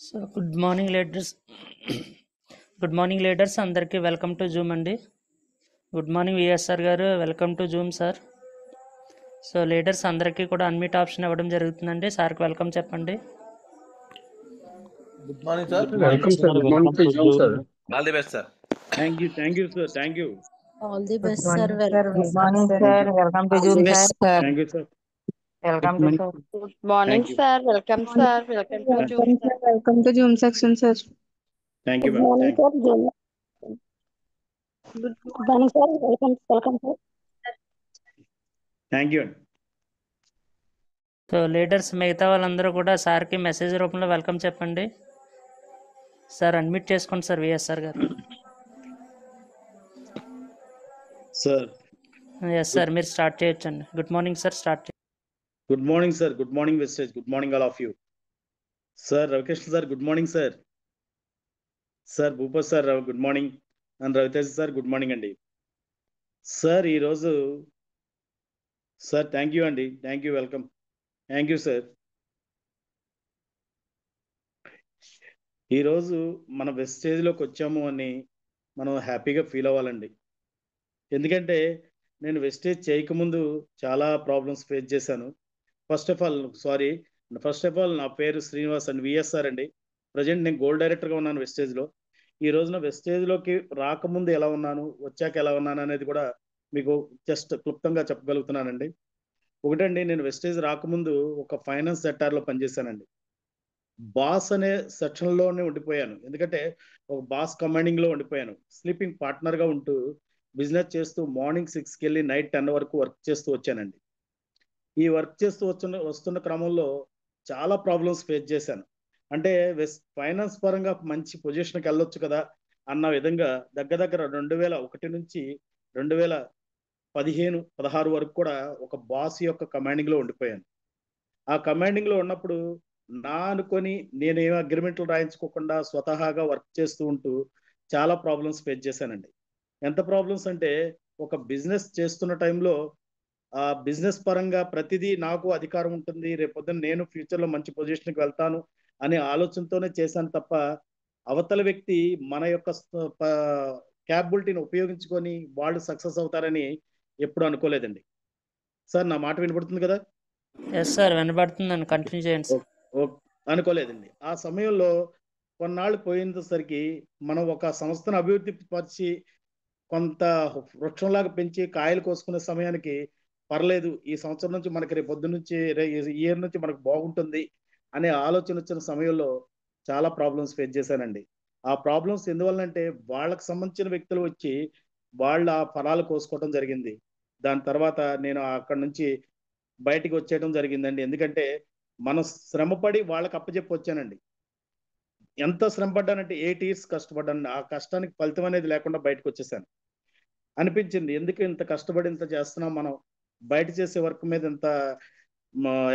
So good morning leaders. Good morning leaders, అందరికీ welcome to Zoom అండి. Good morning VSR గారు, welcome to Zoom sir. So leaders అందరికీ కూడా unmute option ఇవ్వడం జరుగుతుందండి. సార్కి వెల్కమ్ చెప్పండి. Good morning sir. Welcome sir. Good morning to Zoom sir. All the best sir. Thank you sir. Thank you. All the best, Good sir. morning, sir. Welcome to Zoom, sir. Thank you, sir. Welcome to sir. Good morning, Thank you. sir. Welcome, sir. Welcome to Zoom, sir. Welcome to Zoom section, sir. Thank you, Good ma'am. morning, Thank sir. Good morning, sir. Welcome, sir. Thank you. So leaders మిగతా వాళ్ళందరూ కూడా సార్కి message రూపంలో welcome చెప్పండి. Sir unmute చేసుకోండి sir VSR గారు. Sir. Yes sir, మీరు start చేయొచ్చండి. గుడ్ మార్నింగ్ సార్, స్టార్ట్ చేయండి. Good morning, sir. Good morning, Vestige. Good morning, all of you. Sir, Ravikesh sir, good morning, sir. Sir, Bhupa sir, good morning. And Ravitesh sir, good morning అండి. Sir ఈరోజు sir thank you అండి. Thank you, welcome. Thank you sir. ఈరోజు మన వెస్టేజ్లోకి వచ్చాము అని మనం హ్యాపీగా feel అవ్వాలండి. ఎందుకంటే నేను వెస్టేజ్ చేయకముందు చాలా ప్రాబ్లమ్స్ ఫేస్ చేశాను. ఫస్ట్ ఆఫ్ ఆల్ నా పేరు శ్రీనివాస్ అండ్ విఎస్ఆర్ అండి. ప్రజెంట్ నేను గోల్డ్ డైరెక్టర్గా ఉన్నాను వెస్టేజ్లో. ఈ రోజున వెస్టేజ్లోకి రాకముందు ఎలా ఉన్నాను, వచ్చాక ఎలా ఉన్నాను అనేది కూడా మీకు జస్ట్ క్లుప్తంగా చెప్పగలుగుతున్నానండి. ఒకటండి, నేను వెస్టేజ్ రాకముందు ఒక ఫైనాన్స్ సెక్టార్లో పనిచేశానండి. బాస్ అనే సెక్షన్లోనే ఉండిపోయాను. ఎందుకంటే ఒక బాస్ కమాండింగ్లో ఉండిపోయాను. స్లీపింగ్ పార్ట్నర్గా ఉంటూ బిజినెస్ చేస్తూ మార్నింగ్ 6కి వెళ్ళి నైట్ 10 వరకు వర్క్ చేస్తూ వచ్చానండి. ఈ వర్క్ చేస్తూ వస్తున్న క్రమంలో చాలా ప్రాబ్లమ్స్ ఫేస్ చేశాను. అంటే ఫైనాన్స్ పరంగా మంచి పొజిషన్కి వెళ్ళొచ్చు కదా అన్న విధంగా దగ్గర 2001 నుంచి 2015-16 వరకు కూడా ఒక బాస్ యొక్క కమాండింగ్లో ఉండిపోయాను. ఆ కమాండింగ్లో ఉన్నప్పుడు నా అనుకొని నేనేం అగ్రిమెంట్లు రాయించుకోకుండా స్వతహాగా వర్క్ చేస్తూ ఉంటూ చాలా ప్రాబ్లమ్స్ ఫేస్ చేశానండి. ఎంత ప్రాబ్లమ్స్ అంటే, ఒక బిజినెస్ చేస్తున్న టైంలో ఆ బిజినెస్ పరంగా ప్రతిదీ నాకు అధికారం ఉంటుంది, రేపొద్దున నేను ఫ్యూచర్లో మంచి పొజిషన్కి వెళ్తాను అనే ఆలోచనతోనే చేశాను తప్ప అవతల వ్యక్తి మన యొక్క క్యాపబిలిటీని ఉపయోగించుకొని వాళ్ళు సక్సెస్ అవుతారని ఎప్పుడు అనుకోలేదండి. సార్ నా మాట వినపడుతుంది కదా? ఎస్ సార్, వినపడుతుందండి. కంటిన్యూ చేయండి సార్. అనుకోలేదండి. ఆ సమయంలో కొన్నాళ్ళు పోయేసరికి మనం ఒక సంస్థను అభివృద్ధి పరిచి కొంత వృక్షంలాగా పెంచి కాయలు కోసుకునే సమయానికి పర్లేదు, ఈ సంవత్సరం నుంచి మనకి రేపు పొద్దు నుంచి ఇయర్ నుంచి మనకు బాగుంటుంది అనే ఆలోచన వచ్చిన సమయంలో చాలా ప్రాబ్లమ్స్ ఫేస్ చేశానండి. ఆ ప్రాబ్లమ్స్ ఎందువల్లంటే, వాళ్ళకి సంబంధించిన వ్యక్తులు వచ్చి వాళ్ళ ఆ ఫలాలు కోసుకోవడం జరిగింది. దాని తర్వాత నేను అక్కడి నుంచి బయటికి వచ్చేయడం జరిగిందండి. ఎందుకంటే మనం శ్రమపడి వాళ్ళకి అప్పచెప్పి వచ్చానండి. ఎంత శ్రమపడ్డానంటే 8 years కష్టపడ్డాను. ఆ కష్టానికి ఫలితం అనేది లేకుండా బయటకు వచ్చేసాను. అనిపించింది, ఎందుకు ఇంత కష్టపడి ఇంత చేస్తున్నాం, మనం బయట చేసే వర్క్ మీద ఇంత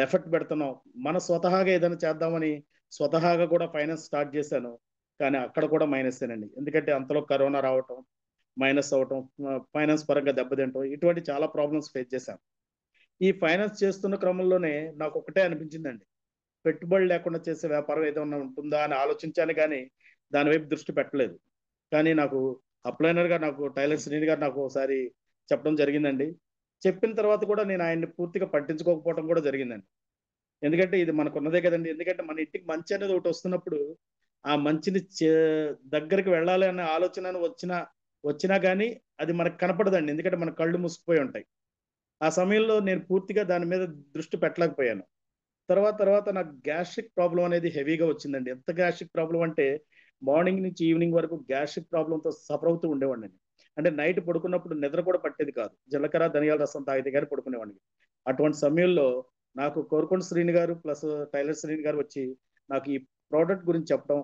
ఎఫర్ట్ పెడుతున్నాం, మన స్వతహాగా ఏదైనా చేద్దామని స్వతహాగా కూడా ఫైనాన్స్ స్టార్ట్ చేశాను. కానీ అక్కడ కూడా మైనసేనండి. ఎందుకంటే అంతలో కరోనా రావటం, మైనస్ అవటం, ఫైనాన్స్ పరంగా దెబ్బతింటం, ఇటువంటి చాలా ప్రాబ్లమ్స్ ఫేస్ చేశాను. ఈ ఫైనాన్స్ చేస్తున్న క్రమంలోనే నాకు ఒకటే అనిపించిందండి, పెట్టుబడి లేకుండా చేసే వ్యాపారం ఏదైనా ఉంటుందా అని ఆలోచించాను, కానీ దాని వైపు దృష్టి పెట్టలేదు. కానీ నాకు అప్లైనర్గా నాకు టైలర్ శ్రీని గారు నాకు ఒకసారి చెప్పడం జరిగిందండి. చెప్పిన తర్వాత కూడా నేను ఆయన్ని పూర్తిగా పట్టించుకోకపోవడం కూడా జరిగిందండి. ఎందుకంటే ఇది మనకు ఉన్నదే కదండి. ఎందుకంటే మన ఇంటికి మంచి అనేది ఒకటి వస్తున్నప్పుడు ఆ మంచిని దగ్గరికి వెళ్ళాలి అనే ఆలోచన వచ్చినా కానీ అది మనకు కనపడదండి. ఎందుకంటే మన కళ్ళు మూసుకుపోయి ఉంటాయి. ఆ సమయంలో నేను పూర్తిగా దాని మీద దృష్టి పెట్టలేకపోయాను. తర్వాత నాకు గ్యాస్ట్రిక్ ప్రాబ్లం అనేది హెవీగా వచ్చిందండి. ఎంత గ్యాస్ట్రిక్ ప్రాబ్లం అంటే, మార్నింగ్ నుంచి ఈవినింగ్ వరకు గ్యాస్ట్రిక్ ప్రాబ్లంతో సఫర్ అవుతూ ఉండేవాడిని. అంటే నైట్ పడుకున్నప్పుడు నిద్ర కూడా పట్టేది కాదు. జీలకర్ర ధనియాల రసం తాగితే కానీ పడుకునేవాడిని. అటువంటి సమయంలో నాకు కోరుకొండ శ్రీని గారు ప్లస్ టైలర్ శ్రీని గారు వచ్చి నాకు ఈ ప్రోడక్ట్ గురించి చెప్పడం,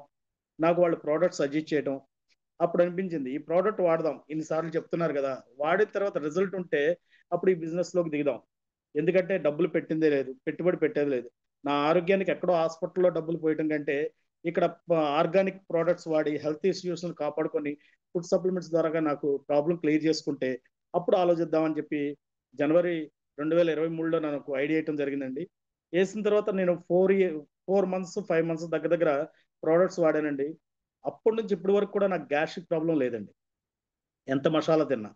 నాకు వాళ్ళు ప్రోడక్ట్ సజెస్ట్ చేయడం, అప్పుడు అనిపించింది ఈ ప్రోడక్ట్ వాడదాం, ఇన్నిసార్లు చెప్తున్నారు కదా, వాడిన తర్వాత రిజల్ట్ ఉంటే అప్పుడు ఈ బిజినెస్లోకి దిగుదాం. ఎందుకంటే డబ్బులు పెట్టిందే లేదు, పెట్టుబడి పెట్టేది లేదు. నా ఆరోగ్యానికి ఎక్కడో హాస్పిటల్లో డబ్బులు పోయటం కంటే ఇక్కడ ఆర్గానిక్ ప్రోడక్ట్స్ వాడి హెల్త్ ఇష్యూస్ని కాపాడుకొని ఫుడ్ సప్లిమెంట్స్ ద్వారా నాకు ప్రాబ్లం క్లియర్ చేసుకుంటే అప్పుడు ఆలోచిద్దామని చెప్పి జనవరి 2023లో నాకు ఐడియా వేయటం జరిగిందండి. వేసిన తర్వాత నేను 4 మంత్స్ 5 మంత్స్ దగ్గర దగ్గర ప్రోడక్ట్స్ వాడానండి. అప్పటి నుంచి ఇప్పటి వరకు కూడా నాకు గ్యాస్ట్రిక్ ప్రాబ్లం లేదండి. ఎంత మసాలా తిన్నా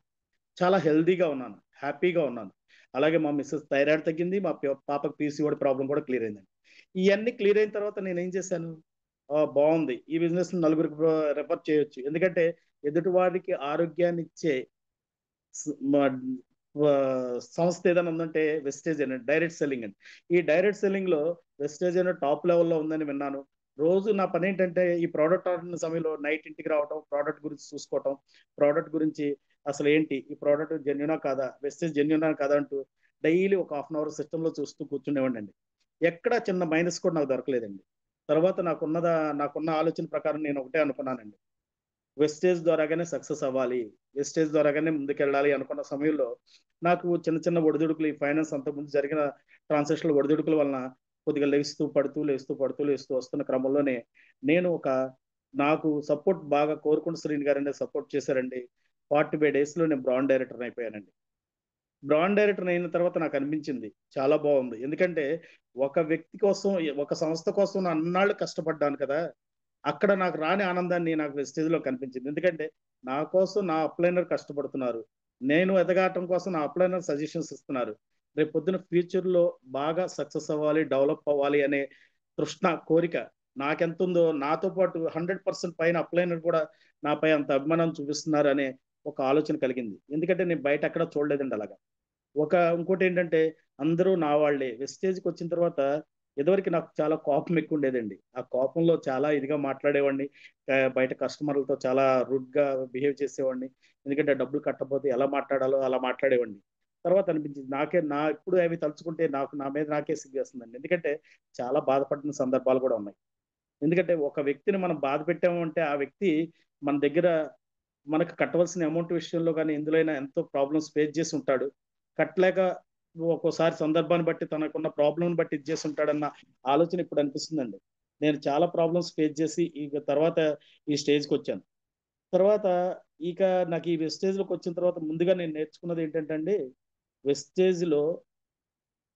చాలా హెల్దీగా ఉన్నాను, హ్యాపీగా ఉన్నాను. అలాగే మా మిస్సెస్ థైరాయిడ్ తగ్గింది, మా పాపకి పీసీఓడి ప్రాబ్లం కూడా క్లియర్ అయిందండి. ఇవన్నీ క్లియర్ అయిన తర్వాత నేను ఏం చేశాను, బాగుంది, ఈ బిజినెస్ నలుగురికి రెఫర్ చేయొచ్చు. ఎందుకంటే ఎదుటివాడికి ఆరోగ్యాన్ని ఇచ్చే సంస్థ ఏదైనా ఉందంటే వెస్టేజ్ అని, డైరెక్ట్ సెల్లింగ్ అండి. ఈ డైరెక్ట్ సెల్లింగ్ లో వెస్టేజ్ అనే టాప్ లెవెల్లో ఉందని విన్నాను. రోజు నా పని ఏంటంటే ఈ ప్రోడక్ట్ ఆడిన సమయంలో నైట్ ఇంటికి రావటం, ప్రోడక్ట్ గురించి చూసుకోవటం, ప్రోడక్ట్ గురించి అసలు ఏంటి, ఈ ప్రోడక్ట్ జెన్యునా కాదా, వెస్టేజ్ జెన్యునా కాదా అంటూ డైలీ ఒక హాఫ్ అన్ అవర్ సిస్టంలో చూస్తూ కూర్చునేవాడిని అండి. ఎక్కడ చిన్న మైనస్ కూడా నాకు దొరకలేదండి. తర్వాత నాకున్న ఆలోచన ప్రకారం నేను ఒకటే అనుకున్నానండి, వెస్టేజ్ ద్వారాగానే సక్సెస్ అవ్వాలి, వెస్టేజ్ ద్వారాగానే ముందుకెళ్ళాలి అనుకున్న సమయంలో నాకు చిన్న చిన్న ఒడిదుడుకులు, ఈ ఫైనాన్స్ అంతకుముందు జరిగిన ట్రాన్సాక్షన్ ఒడిదుడుకుల వలన కొద్దిగా లేస్తూ వస్తున్న క్రమంలోనే నేను నాకు సపోర్ట్ బాగా కోరుకుంటూ శ్రీని గారు అనేది సపోర్ట్ చేశారండి. 45 డేస్లో నేను బ్రాండ్ డైరెక్టర్ అయిపోయానండి. బ్రాండ్ డైరెక్టర్ అయిన తర్వాత నాకు అనిపించింది చాలా బాగుంది. ఎందుకంటే ఒక వ్యక్తి కోసం, ఒక సంస్థ కోసం నేను అన్నాళ్ళు కష్టపడ్డాను కదా, అక్కడ నాకు రాని ఆనందాన్ని నాకు వెస్టేజ్ లో కనిపించింది. ఎందుకంటే నా కోసం నా అప్లైనర్ కష్టపడుతున్నారు, నేను ఎదగటం కోసం నా అప్లైనర్ సజెషన్స్ ఇస్తున్నారు. రేపు పొద్దున ఫ్యూచర్ లో బాగా సక్సెస్ అవ్వాలి, డెవలప్ అవ్వాలి అనే తృష్ణ, కోరిక నాకెంత ఉందో, నాతో పాటు 100% పైన అప్లైనర్ కూడా నాపై అంత అభిమానం చూపిస్తున్నారు అనే ఒక ఆలోచన కలిగింది. ఎందుకంటే నేను బయట ఎక్కడ చూడలేదండి అలాగా. ఇంకోటి ఏంటంటే అందరూ నా వాళ్ళే. వెస్టేజ్కి వచ్చిన తర్వాత ఇదివరకు నాకు చాలా కోపం ఎక్కువ ఉండేదండి. ఆ కోపంలో చాలా ఇదిగా మాట్లాడేవాడిని, బయట కస్టమర్లతో చాలా రూడ్ గా బిహేవ్ చేసేవాడిని. ఎందుకంటే డబ్బులు కట్టకపోతే ఎలా మాట్లాడాలో అలా మాట్లాడేవాడిని. తర్వాత అనిపించింది ఇప్పుడు అవి తలుచుకుంటే నా మీద నాకే సిగ్గేస్తుందండి. ఎందుకంటే చాలా బాధపడిన సందర్భాలు కూడా ఉన్నాయి. ఎందుకంటే ఒక వ్యక్తిని మనం బాధ పెట్టాము అంటే ఆ వ్యక్తి మన దగ్గర మనకు కట్టవలసిన అమౌంట్ విషయంలో కానీ ఎందులోనైనా ఎంతో ప్రాబ్లమ్స్ ఫేస్ చేసి ఉంటాడు. కట్టలేక ఒక్కోసారి సందర్భాన్ని బట్టి తనకున్న ప్రాబ్లం బట్టి ఇది చేసి ఉంటాడన్న ఆలోచన ఇప్పుడు అనిపిస్తుందండి. నేను చాలా ప్రాబ్లమ్స్ ఫేస్ చేసి తర్వాత ఈ స్టేజ్కి వచ్చాను. తర్వాత ఇక నాకు ఈ వెస్టేజ్లోకి వచ్చిన తర్వాత ముందుగా నేను నేర్చుకున్నది ఏంటంటే అండి, వెస్టేజ్లో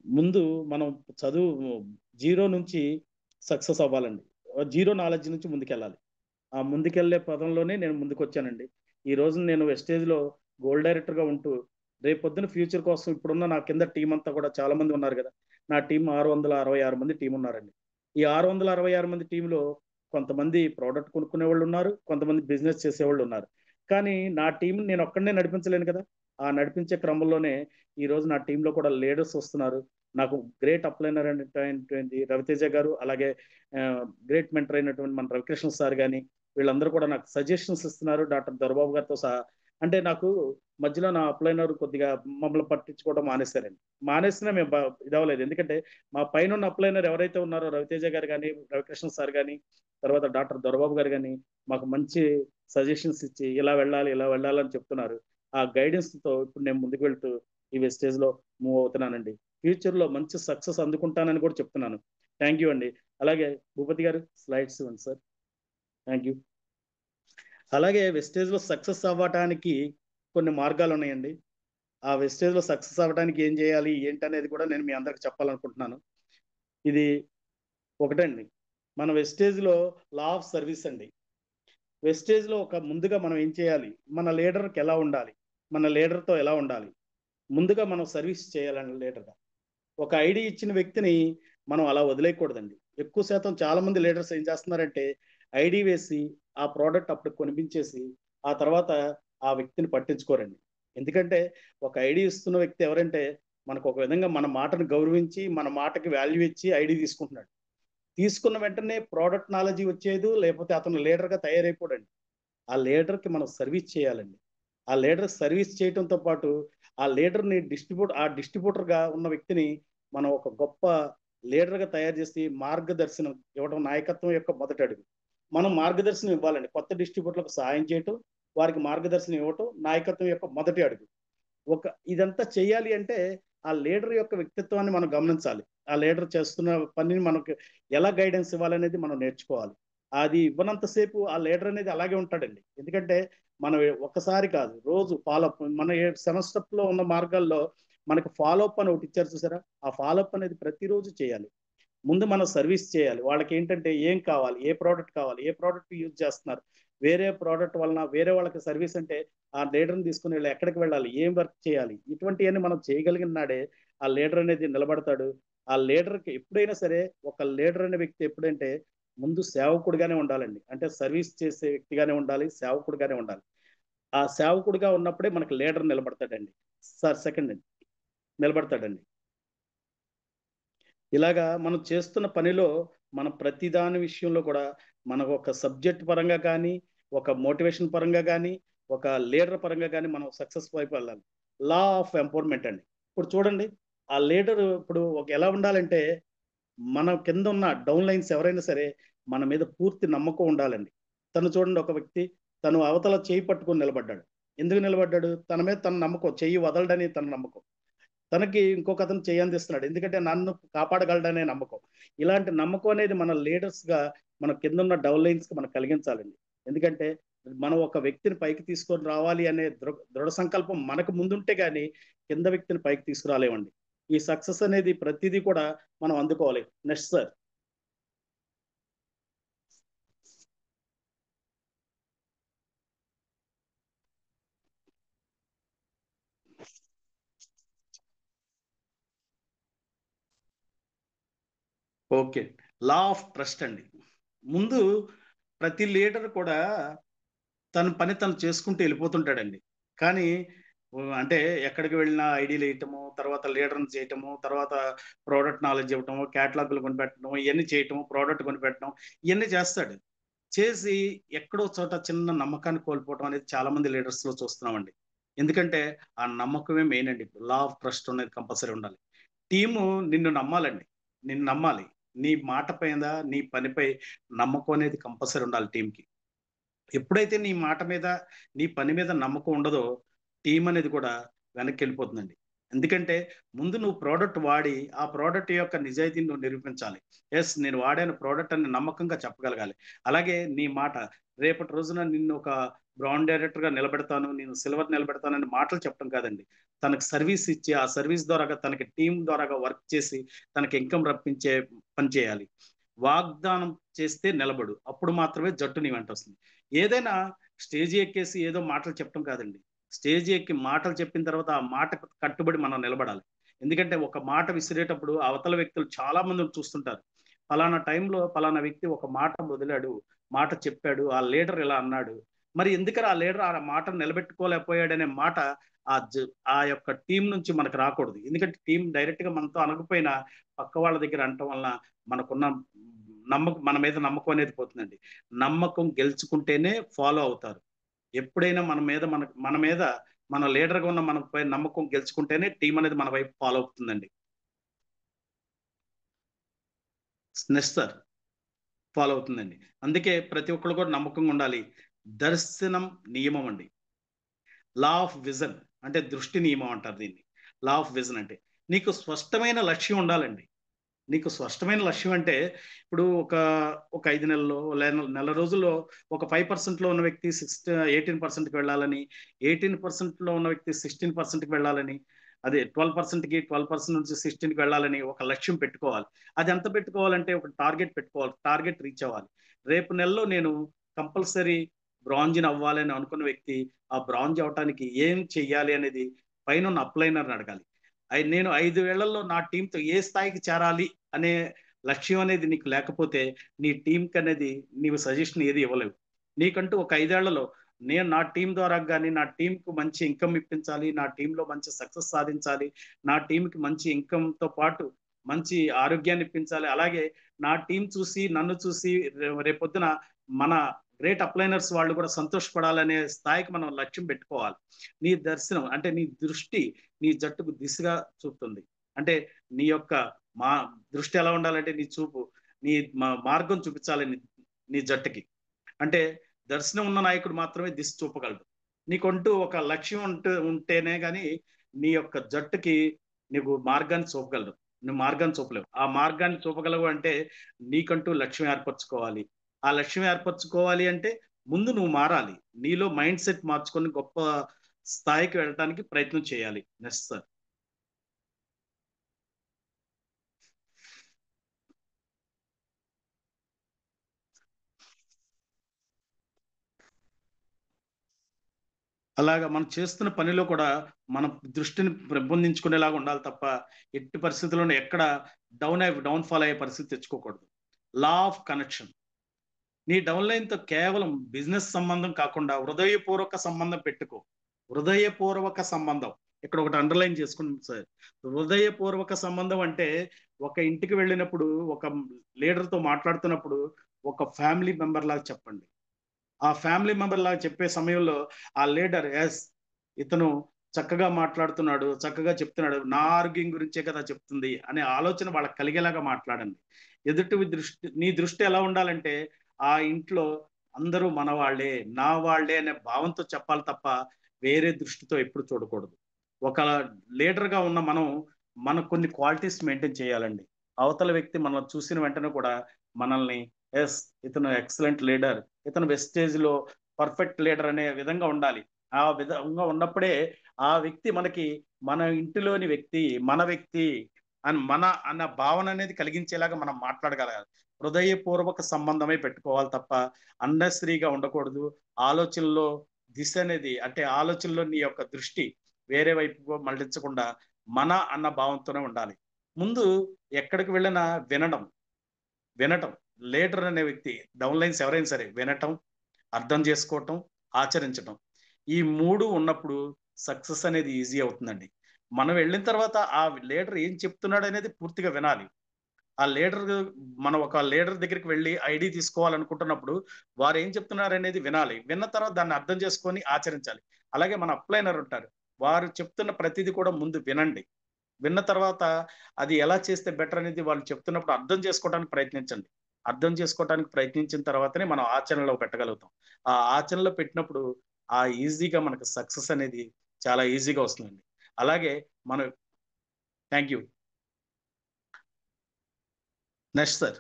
ముందు మనం చదువు జీరో నుంచి సక్సెస్ అవ్వాలండి. జీరో నాలెడ్జ్ నుంచి ముందుకెళ్ళాలి. ఆ ముందుకెళ్లే పదంలోనే నేను ముందుకు వచ్చానండి. ఈ రోజు నేను వెస్టేజ్లో గోల్డ్ డైరెక్టర్గా ఉంటూ రేపు పొద్దున ఫ్యూచర్ కోసం ఇప్పుడున్న నా కింద టీం అంతా కూడా చాలా మంది ఉన్నారు కదా. నా టీం 666 మంది టీం ఉన్నారండి. ఈ 666 మంది టీంలో కొంతమంది ప్రోడక్ట్ కొనుక్కునే వాళ్ళు ఉన్నారు, కొంతమంది బిజినెస్ చేసేవాళ్ళు ఉన్నారు. కానీ నా టీం నేను ఒక్కడనే నడిపించలేను కదా. ఆ నడిపించే క్రమంలోనే ఈ రోజు నా టీంలో కూడా లీడర్స్ వస్తున్నారు. నాకు గ్రేట్ అప్లైనర్ అయినటువంటి రవితేజ గారు, అలాగే గ్రేట్ మెంటర్ అయినటువంటి మన రవికృష్ణ సార్ కానీ, వీళ్ళందరూ కూడా నాకు సజెషన్స్ ఇస్తున్నారు, డాక్టర్ దొరబాబు గారితో సహా. అంటే నాకు మధ్యలో నా అప్లైనర్ కొద్దిగా మమ్మల్ని పట్టించుకోవడం మానేశారండి. మానేసినా మేము ఇది అవ్వలేదు. ఎందుకంటే మా పైన ఉన్న అప్లైనర్ ఎవరైతే ఉన్నారో రవితేజ గారు కానీ, రవికృష్ణ సార్ కానీ, తర్వాత డాక్టర్ దొరబాబు గారు కానీ మాకు మంచి సజెషన్స్ ఇచ్చి ఇలా వెళ్ళాలి అని చెప్తున్నారు. ఆ గైడెన్స్ తో ఇప్పుడు నేను ముందుకు వెళ్తూ ఈ వెస్టేజ్ లో మూవ్ అవుతున్నానండి. ఫ్యూచర్ లో మంచి సక్సెస్ అందుకుంటానని కూడా చెప్తున్నాను. థ్యాంక్ యూ అండి. అలాగే భూపతి గారు స్లైడ్స్ ఇవ్వండి సార్. Thank you. అలాగే వెస్టేజ్ లో సక్సెస్ అవ్వటానికి కొన్ని మార్గాలు ఉన్నాయండి. ఆ వెస్టేజ్ లో సక్సెస్ అవ్వడానికి ఏం చేయాలి ఏంటనేది కూడా నేను మీ అందరికి చెప్పాలనుకుంటున్నాను. ఇది ఒకటండి, మన వెస్టేజ్ లో లా ఆఫ్ సర్వీస్ అండి. వెస్టేజ్ లో ముందుగా మనం ఏం చేయాలి, మన లీడర్కి ఎలా ఉండాలి, మన లీడర్తో ఎలా ఉండాలి, ముందుగా మనం సర్వీస్ చేయాలండి లీడర్గా. ఒక ఐడి ఇచ్చిన వ్యక్తిని మనం అలా వదిలేయకూడదండి. ఎక్కువ శాతం చాలా మంది లీడర్స్ ఏం చేస్తున్నారంటే ఐడి వేసి ఆ ప్రోడక్ట్ అప్పుడు కొనిపించేసి ఆ తర్వాత ఆ వ్యక్తిని పట్టించుకోరండి. ఎందుకంటే ఒక ఐడి ఇస్తున్న వ్యక్తి ఎవరంటే మనకు ఒక విధంగా మన మాటను గౌరవించి మన మాటకి వాల్యూ ఇచ్చి ఐడి తీసుకుంటున్నాడు. తీసుకున్న వెంటనే ప్రోడక్ట్ నాలెడ్జ్ వచ్చేది, లేకపోతే అతను లీడర్గా తయారైపోడండి. ఆ లీడర్కి మనం సర్వీస్ చేయాలండి. ఆ లీడర్ సర్వీస్ చేయడంతో పాటు ఆ లీడర్ని డిస్ట్రిబ్యూటర్గా ఉన్న వ్యక్తిని మనం ఒక గొప్ప లీడర్గా తయారు చేసి మార్గదర్శనం ఇవ్వడం నాయకత్వం యొక్క మొదటి అడుగు. మనం మార్గదర్శనం ఇవ్వాలండి. కొత్త డిస్ట్రిబ్యూటర్లకు సహాయం చేయటం, వారికి మార్గదర్శనం ఇవ్వటం నాయకత్వం యొక్క మొదటి అడుగు. ఇదంతా చేయాలి అంటే ఆ లీడర్ యొక్క వ్యక్తిత్వాన్ని మనం గమనించాలి. ఆ లీడర్ చేస్తున్న పనిని మనకు ఎలా గైడెన్స్ ఇవ్వాలనేది మనం నేర్చుకోవాలి. అది ఇవ్వనంతసేపు ఆ లీడర్ అనేది అలాగే ఉంటాడండి. ఎందుకంటే మనం ఒక్కసారి కాదు, రోజు ఫాలోఅప్, మన 7 స్టెప్ లో ఉన్న మార్గాల్లో మనకు ఫాలోఅప్ అని ఒకటి ఇచ్చారు చూసారా, ఆ ఫాలోఅప్ అనేది ప్రతిరోజు చేయాలి. ముందు మనం సర్వీస్ చేయాలి. వాళ్ళకి ఏంటంటే ఏం కావాలి, ఏ ప్రోడక్ట్ కావాలి, ఏ ప్రోడక్ట్ యూజ్ చేస్తున్నారు, వేరే ప్రోడక్ట్ వలన వేరే వాళ్ళకి సర్వీస్ అంటే ఆ లీడర్ని తీసుకుని వీళ్ళు ఎక్కడికి వెళ్ళాలి, ఏం వర్క్ చేయాలి, ఇటువంటివన్నీ మనం చేయగలిగిన నాడే ఆ లీడర్ అనేది నిలబడతాడు. ఆ లీడర్కి ఎప్పుడైనా సరే ఒక లీడర్ అనే వ్యక్తి ఎప్పుడంటే ముందు సేవకుడిగానే ఉండాలండి. అంటే సర్వీస్ చేసే వ్యక్తిగానే ఉండాలి, సేవకుడిగానే ఉండాలి. ఆ సేవకుడిగా ఉన్నప్పుడే మనకు లీడర్ నిలబడతాడండి. సార్ సెకండ్ అండి, నిలబడతాడండి. ఇలాగా మనం చేస్తున్న పనిలో మన ప్రతిదాని విషయంలో కూడా మనకు ఒక సబ్జెక్ట్ పరంగా కానీ, ఒక మోటివేషన్ పరంగా కానీ, ఒక లీడర్ పరంగా కానీ మనం సక్సెస్ వైపు వెళ్ళాలి. లా ఆఫ్ ఎంపవర్మెంట్ అండి. ఇప్పుడు చూడండి, ఆ లీడర్ ఇప్పుడు ఒక ఎలా ఉండాలంటే మన కింద ఉన్న డౌన్ లైన్స్ ఎవరైనా సరే మన మీద పూర్తి నమ్మకం ఉండాలండి. తను చూడండి, ఒక వ్యక్తి తను అవతల చేయి పట్టుకొని నిలబడ్డాడు. ఎందుకు నిలబడ్డాడు? తన మీద తన నమ్మకం, చెయ్యి వదలడని తన నమ్మకం. తనకి ఇంకొక అతను చేయి అందిస్తున్నాడు, ఎందుకంటే నన్ను కాపాడగలడనే నమ్మకం. ఇలాంటి నమ్మకం అనేది మన లీడర్స్ గా మన కింద ఉన్న డౌన్ లైన్స్ కి మనం కలిగించాలండి. ఎందుకంటే మనం ఒక వ్యక్తిని పైకి తీసుకొని రావాలి అనే దృఢ సంకల్పం మనకు ముందుంటే గానీ కింద వ్యక్తిని పైకి తీసుకురాలేమండి. ఈ సక్సెస్ అనేది ప్రతిదీ కూడా మనం అందుకోవాలి. Next sir. Okay. Law of trust అండి. ముందు ప్రతి లీడర్ కూడా తన పని తను చేసుకుంటూ వెళ్ళిపోతుంటాడండి. కానీ అంటే ఎక్కడికి వెళ్ళినా ఐడీలు వేయటము, తర్వాత లీడర్ని చేయటము, తర్వాత ప్రోడక్ట్ నాలెడ్జ్ ఇవ్వటము, క్యాటలాగులు కొనిపెట్టడం, ఇవన్నీ చేయటము, ప్రోడక్ట్ కొనిపెట్టడం, ఇవన్నీ చేస్తాడు. చేసి ఎక్కడో చోట చిన్న నమ్మకాన్ని కోల్పోవటం అనేది చాలా మంది లీడర్స్ లో చూస్తున్నామండి. ఎందుకంటే ఆ నమ్మకమే మెయిన్ అండి. లా ఆఫ్ ట్రస్ట్ అనేది కంపల్సరీ ఉండాలి. టీము నిన్ను నమ్మాలండి. నిన్ను నమ్మాలి. నీ మాట పైన, నీ పనిపై నమ్మకం అనేది కంపల్సరీ ఉండాలి టీంకి. ఎప్పుడైతే నీ మాట మీద, నీ పని మీద నమ్మకం ఉండదో టీం అనేది కూడా వెనక్కి వెళ్ళిపోతుందండి. ఎందుకంటే ముందు నువ్వు ప్రోడక్ట్ వాడి ఆ ప్రోడక్ట్ యొక్క నిజాయితీని నువ్వు నిరూపించాలి. ఎస్, నేను వాడాను ప్రోడక్ట్ అని నమ్మకంగా చెప్పగలగాలి. అలాగే నీ మాట, రేపటి రోజున నిన్ను ఒక బ్రాండ్ డైరెక్టర్ గా నిలబెడతాను, నేను సిల్వర్ నిలబెడతానని మాటలు చెప్పడం కాదండి. తనకు సర్వీస్ ఇచ్చి ఆ సర్వీస్ ద్వారా తనకి టీం ద్వారా వర్క్ చేసి తనకి ఇన్కమ్ రప్పించే పని చేయాలి. వాగ్దానం చేస్తే నిలబడు, అప్పుడు మాత్రమే జట్టు నీ వెంట వస్తుంది. ఏదైనా స్టేజ్ ఎక్కేసి ఏదో మాటలు చెప్పడం కాదండి. స్టేజ్ ఎక్కి మాటలు చెప్పిన తర్వాత ఆ మాట కట్టుబడి మనం నిలబడాలి. ఎందుకంటే ఒక మాట విసిరేటప్పుడు అవతల వ్యక్తులు చాలా మంది చూస్తుంటారు. ఫలానా టైంలో ఫలానా వ్యక్తి ఒక మాట వదిలాడు, మాట చెప్పాడు, ఆ లీడర్ ఇలా అన్నాడు, మరి ఎందుకని ఆ లీడర్ ఆ మాట నిలబెట్టుకోలేకపోయాడనే మాట ఆ యొక్క టీం నుంచి మనకు రాకూడదు. ఎందుకంటే టీం డైరెక్ట్ గా మనతో అనకపోయినా పక్క వాళ్ళ దగ్గర అనటం వలన మనకున్న నమ్మకం, మన మీద నమ్మకం అనేది పోతుందండి. నమ్మకం గెలుచుకుంటేనే ఫాలో అవుతారు. ఎప్పుడైనా మన మీద మన లీడర్గా ఉన్న మనపై నమ్మకం గెలుచుకుంటేనే టీం అనేది మన వైపు ఫాలో అవుతుందండి. Next sir. ఫాలో అవుతుందండి. అందుకే ప్రతి ఒక్కరు కూడా నమ్మకంగా ఉండాలి. దర్శనం నియమం అండి. లా ఆఫ్ విజన్ అంటే దృష్టి నియమం అంటారు దీన్ని. లా ఆఫ్ విజన్ అంటే నీకు స్పష్టమైన లక్ష్యం ఉండాలండి. నీకు స్పష్టమైన లక్ష్యం అంటే ఇప్పుడు ఒక 5 నెలల్లో నెల రోజుల్లో ఒక 5% ఉన్న వ్యక్తి 18%కి వెళ్ళాలని, 18% ఉన్న వ్యక్తి 16%కి వెళ్ళాలని, అదే 12% నుంచి 16కి వెళ్ళాలని ఒక లక్ష్యం పెట్టుకోవాలి. అది ఎంత పెట్టుకోవాలంటే ఒక టార్గెట్ పెట్టుకోవాలి. టార్గెట్ రీచ్ అవ్వాలి. రేపు నెలలో నేను కంపల్సరీ బ్రాంజ్ అవ్వాలని అనుకున్న వ్యక్తి ఆ బ్రాంజ్ అవటానికి ఏం చెయ్యాలి అనేది పైన అప్లైనర్ని అడగాలి. నేను 5 ఏళ్లలో నా టీంతో ఏ స్థాయికి చేరాలి అనే లక్ష్యం అనేది నీకు లేకపోతే నీ టీంకి అనేది నీవు సజెషన్ ఏది ఇవ్వలేవు. నీకంటూ ఒక 5 ఏళ్లలో నేను నా టీం ద్వారా కానీ నా టీంకు మంచి ఇన్కమ్ ఇప్పించాలి, నా టీంలో మంచి సక్సెస్ సాధించాలి, నా టీంకి మంచి ఇన్కమ్తో పాటు మంచి ఆరోగ్యాన్ని ఇప్పించాలి, అలాగే నా టీం చూసి నన్ను చూసి రేపొద్దున మన గ్రేట్ అప్లైనర్స్ వాళ్ళు కూడా సంతోషపడాలనే స్థాయికి మనం లక్ష్యం పెట్టుకోవాలి. నీ దర్శనం అంటే నీ దృష్టి నీ జట్టుకు దిశగా చూపుతుంది. అంటే నీ యొక్క మా దృష్టి ఎలా ఉండాలంటే నీ చూపు నీ మార్గం చూపించాలి నీ జట్టుకి. అంటే దర్శనం ఉన్న నాయకుడు మాత్రమే దిశ చూపగలడు. నీకంటూ ఒక లక్ష్యం ఉంటేనే కానీ నీ యొక్క జట్టుకి నీకు మార్గాన్ని చూపగలడు. నువ్వు మార్గాన్ని చూపలేవు. ఆ మార్గాన్ని చూపగలవు అంటే నీకంటూ లక్ష్యం ఏర్పరచుకోవాలి. ఆ లక్ష్యం ఏర్పరచుకోవాలి అంటే ముందు నువ్వు మారాలి. నీలో మైండ్ సెట్ మార్చుకొని గొప్ప స్థాయికి వెళ్ళడానికి ప్రయత్నం చేయాలి. Next sir. అలాగా మనం చేస్తున్న పనిలో కూడా మన దృష్టిని పెంపొందించుకునేలాగా ఉండాలి తప్ప ఎట్టి పరిస్థితుల్లోనూ ఎక్కడ డౌన్ ఫాల్ అయ్యే పరిస్థితి తెచ్చుకోకూడదు. Law of connection. నీ డౌన్లైన్తో కేవలం బిజినెస్ సంబంధం కాకుండా హృదయపూర్వక సంబంధం పెట్టుకో. హృదయపూర్వక సంబంధం ఇక్కడ ఒకటి అండర్లైన్ చేసుకుంటాం సార్. హృదయపూర్వక సంబంధం అంటే ఒక ఇంటికి వెళ్ళినప్పుడు ఒక లీడర్తో మాట్లాడుతున్నప్పుడు ఒక ఫ్యామిలీ మెంబర్ లాగా చెప్పండి. ఆ ఫ్యామిలీ మెంబర్ లాగా చెప్పే సమయంలో ఆ లీడర్ ఇతను చక్కగా మాట్లాడుతున్నాడు, చక్కగా చెప్తున్నాడు, నా ఆరోగ్యం గురించే కదా చెప్తుంది అనే ఆలోచన వాళ్ళకి కలిగేలాగా మాట్లాడండి. నీ దృష్టి ఎలా ఉండాలంటే ఆ ఇంట్లో అందరూ మన వాళ్ళే, నా వాళ్ళే అనే భావంతో చెప్పాలి తప్ప వేరే దృష్టితో ఎప్పుడు చూడకూడదు. ఒక లీడర్గా ఉన్న మనం కొన్ని క్వాలిటీస్ మెయింటైన్ చేయాలండి. అవతల వ్యక్తి మనల్ని చూసిన వెంటనే కూడా మనల్ని ఇతను ఎక్సలెంట్ లీడర్, ఇతను వెస్టేజ్ లో పర్ఫెక్ట్ లీడర్ అనే విధంగా ఉండాలి. ఆ విధంగా ఉన్నప్పుడే ఆ వ్యక్తి మనకి మన ఇంటిలోని వ్యక్తి, మన వ్యక్తి అన్న భావన అనేది కలిగించేలాగా మనం మాట్లాడగలగాలి. హృదయపూర్వక సంబంధమే పెట్టుకోవాలి తప్ప అన్నెసరీగా ఉండకూడదు. ఆలోచనలో దిశ అనేది అంటే ఆలోచనలో నీ యొక్క దృష్టి వేరే వైపు మళ్ళించకుండా మన అన్న భావంతోనే ఉండాలి. ముందు ఎక్కడికి వెళ్ళినా వినటం లీడర్ అనే వ్యక్తి డౌన్లైన్స్ ఎవరైనా సరే వినటం, అర్థం చేసుకోవటం, ఆచరించటం, ఈ 3 ఉన్నప్పుడు సక్సెస్ అనేది ఈజీ అవుతుందండి. మనం వెళ్ళిన తర్వాత ఆ లీడర్ ఏం చెప్తున్నాడు అనేది పూర్తిగా వినాలి. ఆ లీడర్ మనం ఒక లీడర్ దగ్గరికి వెళ్ళి ఐడి తీసుకోవాలనుకుంటున్నప్పుడు వారు ఏం చెప్తున్నారు అనేది వినాలి. విన్న తర్వాత దాన్ని అర్థం చేసుకొని ఆచరించాలి. అలాగే మన అప్లైనర్ ఉంటారు, వారు చెప్తున్న ప్రతిదీ కూడా ముందు వినండి. విన్న తర్వాత అది ఎలా చేస్తే బెటర్ అనేది వాళ్ళు చెప్తున్నప్పుడు అర్థం చేసుకోవడానికి ప్రయత్నించండి. అర్థం చేసుకోవడానికి ప్రయత్నించిన తర్వాతనే మనం ఆచరణలో పెట్టగలుగుతాం. ఆ ఆచరణలో పెట్టినప్పుడు ఆ ఈజీగా మనకు సక్సెస్ అనేది చాలా ఈజీగా వస్తుందండి. అలాగే మనం థ్యాంక్ యూ. Next sir.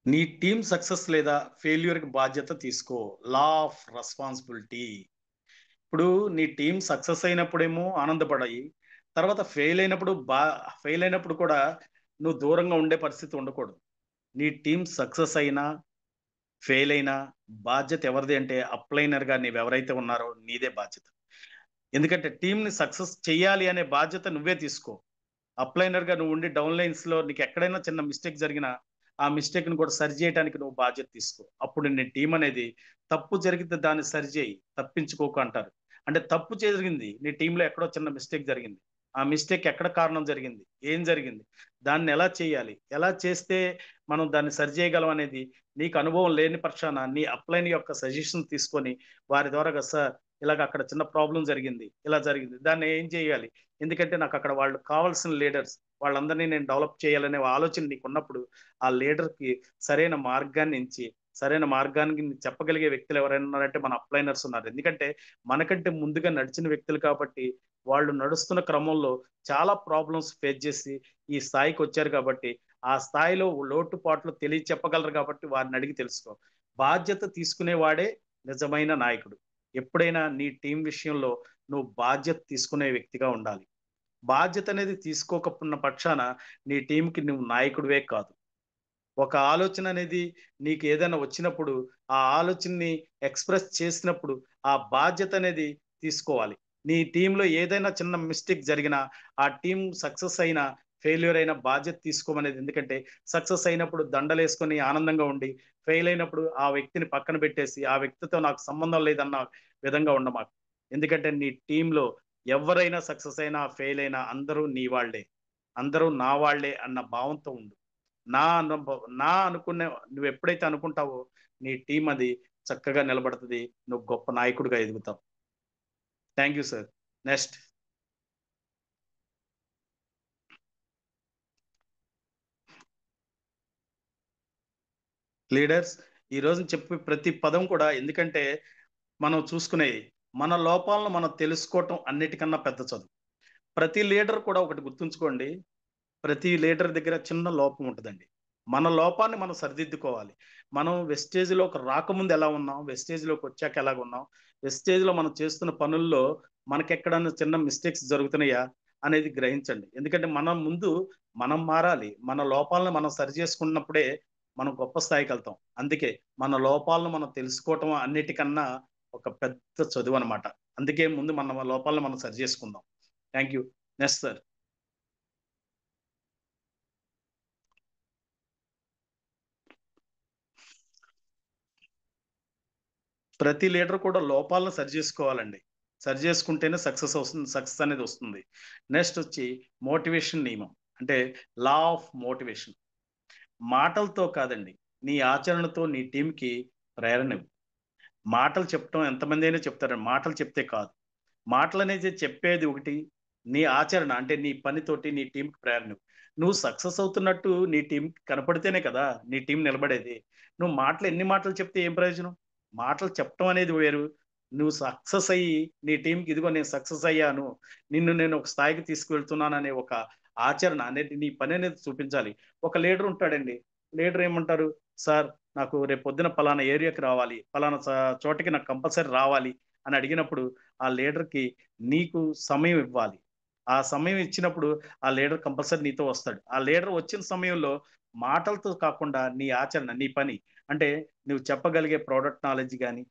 నీ టీం సక్సెస్ లేదా ఫెయిల్యూర్కి బాధ్యత తీసుకో. Law of responsibility. ఇప్పుడు నీ టీం సక్సెస్ అయినప్పుడేమో ఆనందపడాయి, తర్వాత ఫెయిల్ అయినప్పుడు కూడా నువ్వు దూరంగా ఉండే పరిస్థితి ఉండకూడదు. నీ టీం సక్సెస్ అయినా ఫెయిల్ అయినా బాధ్యత ఎవరిది అంటే అప్లైనర్గా నీవు ఎవరైతే ఉన్నారో నీదే బాధ్యత. ఎందుకంటే టీంని సక్సెస్ చేయాలి అనే బాధ్యత నువ్వే తీసుకో. అప్లైనర్గా నువ్వు ఉండి డౌన్ లైన్స్ లో నీకు ఎక్కడైనా చిన్న మిస్టేక్ జరిగినా ఆ మిస్టేక్ ని కూడా సరి చేయడానికి నువ్వు బాధ్యత తీసుకో. అప్పుడు నీ టీం అనేది తప్పు జరిగితే దాన్ని సరిచేయి, తప్పించుకోకు అంటారు. అంటే తప్పు జరిగింది, నీ టీంలో ఎక్కడో చిన్న మిస్టేక్ జరిగింది, ఆ మిస్టేక్ ఎక్కడ కారణం జరిగింది, ఏం జరిగింది, దాన్ని ఎలా చేయాలి, ఎలా చేస్తే మనం దాన్ని సరి చేయగలం అనేది నీకు అనుభవం లేని పక్షాన నీ అప్లైన్ యొక్క సజెషన్ తీసుకొని వారి ద్వారా సార్ ఇలాగ అక్కడ చిన్న ప్రాబ్లం జరిగింది, ఇలా జరిగింది, దాన్ని ఏం చేయాలి, ఎందుకంటే నాకు అక్కడ వాళ్ళు కావాల్సిన లీడర్స్, వాళ్ళందరినీ నేను డెవలప్ చేయాలనే ఆలోచన నీకు ఉన్నప్పుడు ఆ లీడర్కి సరైన మార్గాన్ని ఇచ్చి సరైన మార్గానికి చెప్పగలిగే వ్యక్తులు ఎవరైనా ఉన్నారంటే మన అప్లైనర్స్ ఉన్నారు. ఎందుకంటే మనకంటే ముందుగా నడిచిన వ్యక్తులు కాబట్టి వాళ్ళు నడుస్తున్న క్రమంలో చాలా ప్రాబ్లమ్స్ ఫేస్ చేసి ఈ స్థాయికి వచ్చారు కాబట్టి ఆ స్థాయిలో లోటుపాట్లు తెలియ చెప్పగలరు కాబట్టి వారిని అడిగి తెలుసుకో. బాధ్యత తీసుకునేవాడే నిజమైన నాయకుడు. ఎప్పుడైనా నీ టీం విషయంలో నువ్వు బాధ్యత తీసుకునే వ్యక్తిగా ఉండాలి. బాధ్యత అనేది తీసుకోకపోయిన పక్షాన నీ టీంకి నువ్వు నాయకుడివే కాదు. ఒక ఆలోచన అనేది నీకు ఏదైనా వచ్చినప్పుడు ఆ ఆలోచనని ఎక్స్ప్రెస్ చేసినప్పుడు ఆ బాధ్యత అనేది తీసుకోవాలి. నీ టీంలో ఏదైనా చిన్న మిస్టేక్ జరిగినా ఆ టీం సక్సెస్ అయినా ఫెయిల్యూర్ అయినా బాధ్యత తీసుకోమనేది. ఎందుకంటే సక్సెస్ అయినప్పుడు దండలేసుకొని ఆనందంగా ఉండి ఫెయిల్ అయినప్పుడు ఆ వ్యక్తిని పక్కన పెట్టేసి ఆ వ్యక్తితో నాకు సంబంధం లేదన్న విధంగా ఉండమాకు. ఎందుకంటే నీ టీంలో ఎవరైనా సక్సెస్ అయినా ఫెయిల్ అయినా అందరూ నీ వాళ్ళే, అందరూ నా వాళ్ళే అన్న భావంతో ఉండు. నా అనుకునే నువ్వు ఎప్పుడైతే అనుకుంటావో నీ టీం అది చక్కగా నిలబడుతుంది, నువ్వు గొప్ప నాయకుడిగా ఎదుగుతావు. Thank you sir. Next leaders. ఈ రోజు చెప్పే ప్రతి పదం కూడా, ఎందుకంటే మనం చూసుకునేది మన లోపాలను మనం తెలుసుకోవటం అన్నిటికన్నా పెద్ద చదువు. ప్రతి లీడర్ కూడా ఒకటి గుర్తుంచుకోండి, ప్రతి లీడర్ దగ్గర చిన్న లోపం ఉంటుందండి. మన లోపాన్ని మనం సరిదిద్దుకోవాలి. మనం వెస్టేజ్లోకి రాకముందు ఎలా ఉన్నాం, వెస్టేజ్లోకి వచ్చాక ఎలాగ ఉన్నాం, వెస్టేజ్లో మనం చేస్తున్న పనుల్లో మనకెక్కడన్నా చిన్న మిస్టేక్స్ జరుగుతున్నాయా, అనేది గ్రహించండి. ఎందుకంటే మనం మారాలి. మన లోపాలను మనం సరి చేసుకున్నప్పుడే మనం గొప్ప స్థాయికి వెళ్తాం. అందుకే మన లోపాలను మనం తెలుసుకోవటం అన్నిటికన్నా ఒక పెద్ద చదువు అనమాట. అందుకే ముందు మన లోపాలను మనం సరి చేసుకుందాం. Thank you. Next sir. ప్రతి లీడర్ కూడా లోపాలను సరి చేసుకోవాలండి. సరి చేసుకుంటేనే సక్సెస్ అనేది వస్తుంది. నెక్స్ట్ వచ్చి మోటివేషన్ నియమం, అంటే లా ఆఫ్ మోటివేషన్. మాటలతో కాదండి, నీ ఆచరణతో నీ టీంకి ప్రేరణ ఇవ్వు. మాటలు చెప్పడం ఎంతమంది అయినా చెప్తారండి, మాటలు చెప్తే కాదు. మాటలు అనేది చెప్పేది ఒకటి, నీ ఆచరణ అంటే నీ పనితోటి నీ టీంకి ప్రేరణ ఇవ్వు. నువ్వు సక్సెస్ అవుతున్నట్టు నీ టీం కనపడితేనే కదా నీ టీం నిలబడేది. నువ్వు ఎన్ని మాటలు చెప్తే ఏం ప్రయోజనం? మాటలు చెప్పడం అనేది వేరు. నువ్వు సక్సెస్ అయ్యి నీ టీంకి ఇదిగో నేను సక్సెస్ అయ్యాను, నేను ఒక స్థాయికి తీసుకువెళ్తున్నాను అనే ఒక ఆచరణ అనేది, నీ పని అనేది చూపించాలి. ఒక లీడర్ ఉంటాడండి, లీడర్ ఏమంటారు, సార్ నాకు రేపు పొద్దున పలానా ఏరియాకి రావాలి, పలానా చోటకి నాకు కంపల్సరీ రావాలి అని అడిగినప్పుడు ఆ లీడర్కి నీకు సమయం ఇవ్వాలి. ఆ సమయం ఇచ్చినప్పుడు ఆ లీడర్ కంపల్సరీ నీతో వస్తాడు. ఆ లీడర్ వచ్చిన సమయంలో మాటలతో కాకుండా నీ ఆచరణ, నీ పని, అంటే నువ్వు చెప్పగలిగే ప్రోడక్ట్ నాలెడ్జ్ కానీ,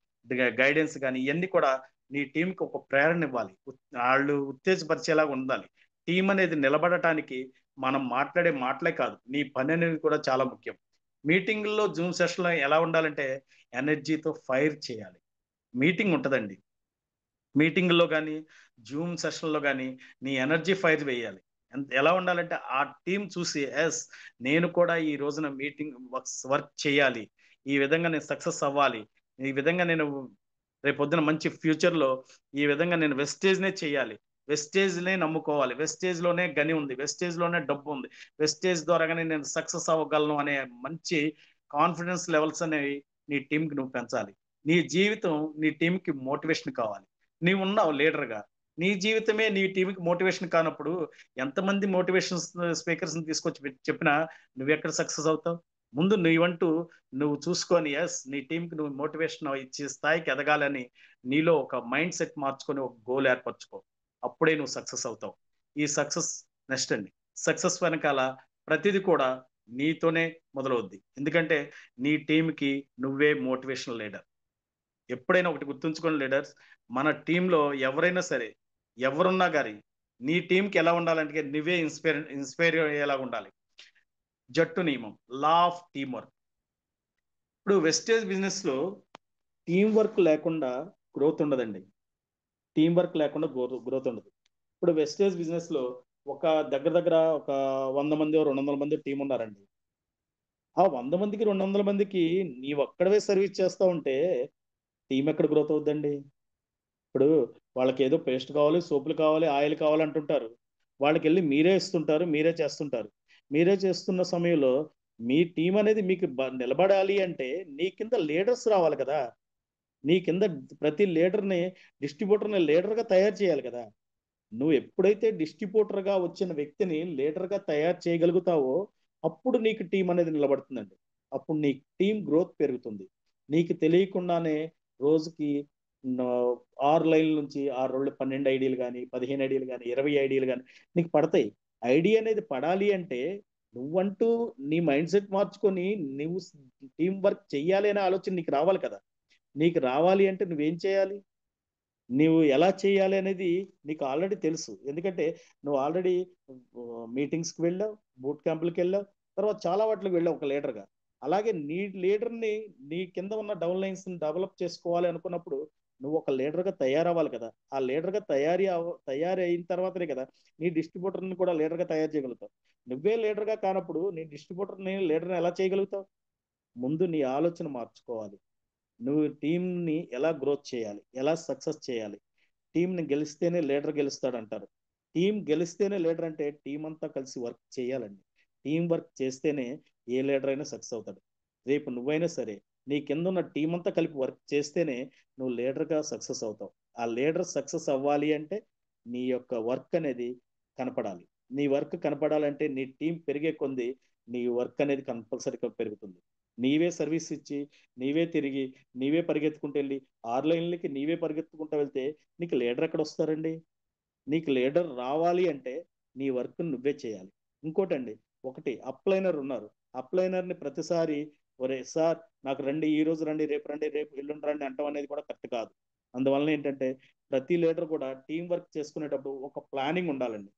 గైడెన్స్ కానీ, ఇవన్నీ కూడా నీ టీంకి ఒక ప్రేరణ ఇవ్వాలి. వాళ్ళు ఉత్తేజపరిచేలాగా ఉండాలి. టీం అనేది నిలబడటానికి మనం మాట్లాడే మాటలే కాదు, నీ పని అనేది కూడా చాలా ముఖ్యం. మీటింగ్లో జూమ్ సెషన్లో ఎలా ఉండాలంటే ఎనర్జీతో ఫైర్ చేయాలి. మీటింగ్ ఉంటుందండి, మీటింగ్లో కానీ జూమ్ సెషన్లో కానీ నీ ఎనర్జీ ఫైర్ వేయాలి. ఎలా ఉండాలంటే ఆ టీం చూసి ఎస్ నేను కూడా ఈ రోజున మీటింగ్ వర్క్ చేయాలి, ఈ విధంగా నేను సక్సెస్ అవ్వాలి, ఈ విధంగా నేను రేపొద్దున మంచి ఫ్యూచర్లో ఈ విధంగా నేను వెస్టేజ్నే చేయాలి, వెస్టేజ్నే నమ్ముకోవాలి, వెస్టేజ్లోనే గని ఉంది, వెస్టేజ్లోనే డబ్బు ఉంది, వెస్టేజ్ ద్వారాగానే నేను సక్సెస్ అవ్వగలను అనే మంచి కాన్ఫిడెన్స్ లెవెల్స్ అనేవి నీ టీంకి నువ్వు పెంచాలి. నీ జీవితం నీ టీంకి మోటివేషన్ కావాలి. నీవు ఉన్నావు లీడర్గా, నీ జీవితమే నీ టీంకి మోటివేషన్ కానప్పుడు ఎంతమంది మోటివేషన్ స్పీకర్స్ని తీసుకొచ్చి చెప్పినా నువ్వెక్కడ సక్సెస్ అవుతావు? ముందు నీవంటూ నువ్వు చూసుకొని ఎస్ నీ టీంకి నువ్వు మోటివేషన్ ఇచ్చే స్థాయికి ఎదగాలని నీలో ఒక మైండ్ సెట్ మార్చుకొని ఒక గోల్ ఏర్పరచుకో. అప్పుడే నువ్వు సక్సెస్ అవుతావు. ఈ సక్సెస్ నెక్స్ట్ అండి, సక్సెస్ వెనకాల ప్రతిదీ కూడా నీతోనే మొదలవుద్ది. ఎందుకంటే నీ టీంకి నువ్వే మోటివేషనల్ లీడర్. ఎప్పుడైనా ఒకటి గుర్తుంచుకోండి లీడర్స్, మన టీంలో ఎవరైనా సరే, ఎవరున్నా కానీ నీ టీంకి ఎలా ఉండాలంటే నువ్వే ఇన్స్పైర్ అయ్యేలా ఉండాలి. జట్టు నియమం, లా ఆఫ్ టీమ్ వర్క్. ఇప్పుడు వెస్టేజ్ బిజినెస్ లో టీం వర్క్ లేకుండా గ్రోత్ ఉండదండి. టీం వర్క్ లేకుండా గ్రోత్ ఉండదు. ఇప్పుడు వెస్టేజ్ బిజినెస్ లో ఒక దగ్గర దగ్గర ఒక 100 మంది 200 మంది టీం ఉన్నారండి. ఆ 100 మందికి 200 మందికి నీ ఒక్కడవే సర్వీస్ చేస్తా ఉంటే టీం ఎక్కడ గ్రోత్ అవుద్దండి? ఇప్పుడు వాళ్ళకి ఏదో పేస్ట్ కావాలి, సోపులు కావాలి, ఆయిల్ కావాలి అంటుంటారు. వాళ్ళకి వెళ్ళి మీరే ఇస్తుంటారు, మీరే చేస్తుంటారు. మీరే చేస్తున్న సమయంలో మీ టీం అనేది మీకు నిలబడాలి అంటే నీ కింద లీడర్స్ రావాలి కదా. నీ కింద ప్రతి లీడర్ని, డిస్ట్రిబ్యూటర్ని లీడర్గా తయారు చేయాలి కదా. నువ్వు ఎప్పుడైతే డిస్ట్రిబ్యూటర్గా వచ్చిన వ్యక్తిని లీడర్గా తయారు చేయగలుగుతావో అప్పుడు నీకు టీం అనేది నిలబడుతుందండి. అప్పుడు నీ టీం గ్రోత్ పెరుగుతుంది. నీకు తెలియకుండానే రోజుకి 6 లైన్ల నుంచి 6 రోజులు 12 ఐడియాలు కానీ, 15 ఐడియాలు కానీ, 20 ఐడియాలు కానీ నీకు పడతాయి. ఐడియా అనేది పడాలి అంటే నువ్వంటూ నీ మైండ్ సెట్ మార్చుకొని నువ్వు టీం వర్క్ చెయ్యాలి అనే ఆలోచన నీకు రావాలి కదా. నీకు రావాలి అంటే నువ్వేం చేయాలి, నువ్వు ఎలా చేయాలి అనేది నీకు ఆల్రెడీ తెలుసు. ఎందుకంటే నువ్వు ఆల్రెడీ మీటింగ్స్కి వెళ్ళావు, బూట్ క్యాంపులకి వెళ్ళావు, తర్వాత చాలా వాటికి వెళ్ళావు ఒక లీడర్గా. అలాగే నీ లీడర్ని, నీ కింద ఉన్న డౌన్ లైన్స్ని డెవలప్ చేసుకోవాలి అనుకున్నప్పుడు నువ్వు ఒక లీడర్గా తయారవ్వాలి కదా. ఆ లీడర్గా తయారీ అయిన తర్వాతనే కదా నీ డిస్ట్రిబ్యూటర్ని కూడా లీడర్గా తయారు చేయగలుగుతావు. నువ్వే లీడర్గా కానప్పుడు నీ డిస్ట్రిబ్యూటర్ని లీడర్ని ఎలా చేయగలుగుతావు? ముందు నీ ఆలోచన మార్చుకోవాలి. నువ్వు టీంని ఎలా గ్రోత్ చేయాలి, ఎలా సక్సెస్ చేయాలి. టీంని గెలిస్తేనే లీడర్ గెలుస్తాడు అంటారు. టీం గెలిస్తేనే లీడర్ అంటే టీం అంతా కలిసి వర్క్ చేయాలండి. టీం వర్క్ చేస్తేనే ఏ లీడర్ అయినా సక్సెస్ అవుతాడు. రేపు నువ్వైనా సరే నీ కింద ఉన్న టీం అంతా కలిపి వర్క్ చేస్తేనే నువ్వు లీడర్గా సక్సెస్ అవుతావు. ఆ లీడర్ సక్సెస్ అవ్వాలి అంటే నీ యొక్క వర్క్ అనేది కనపడాలి. నీ వర్క్ కనపడాలంటే నీ టీం పెరిగే కొంది నీ వర్క్ అనేది కంపల్సరీగా పెరుగుతుంది. నీవే సర్వీస్ ఇచ్చి, నీవే తిరిగి, నీవే పరిగెత్తుకుంటూ వెళ్ళి 6 లైన్లకి నీవే పరిగెత్తుకుంటూ వెళ్తే నీకు లీడర్ ఎక్కడ వస్తారండి? నీకు లీడర్ రావాలి అంటే నీ వర్క్ నువ్వే చేయాలి. ఇంకోటండి, ఒకటి అప్లైనర్ ఉన్నారు. అప్లైనర్ని ప్రతిసారి ఒరే సార్ నాకు రండి, ఈ రోజు రండి, రేపు ఎల్లుండి రండి అంటాం అనేది కూడా కరెక్ట్ కాదు. అందువలన ఏంటంటే ప్రతి లీడర్ కూడా టీం వర్క్ చేసుకునేటప్పుడు ఒక ప్లానింగ్ ఉండాలండి.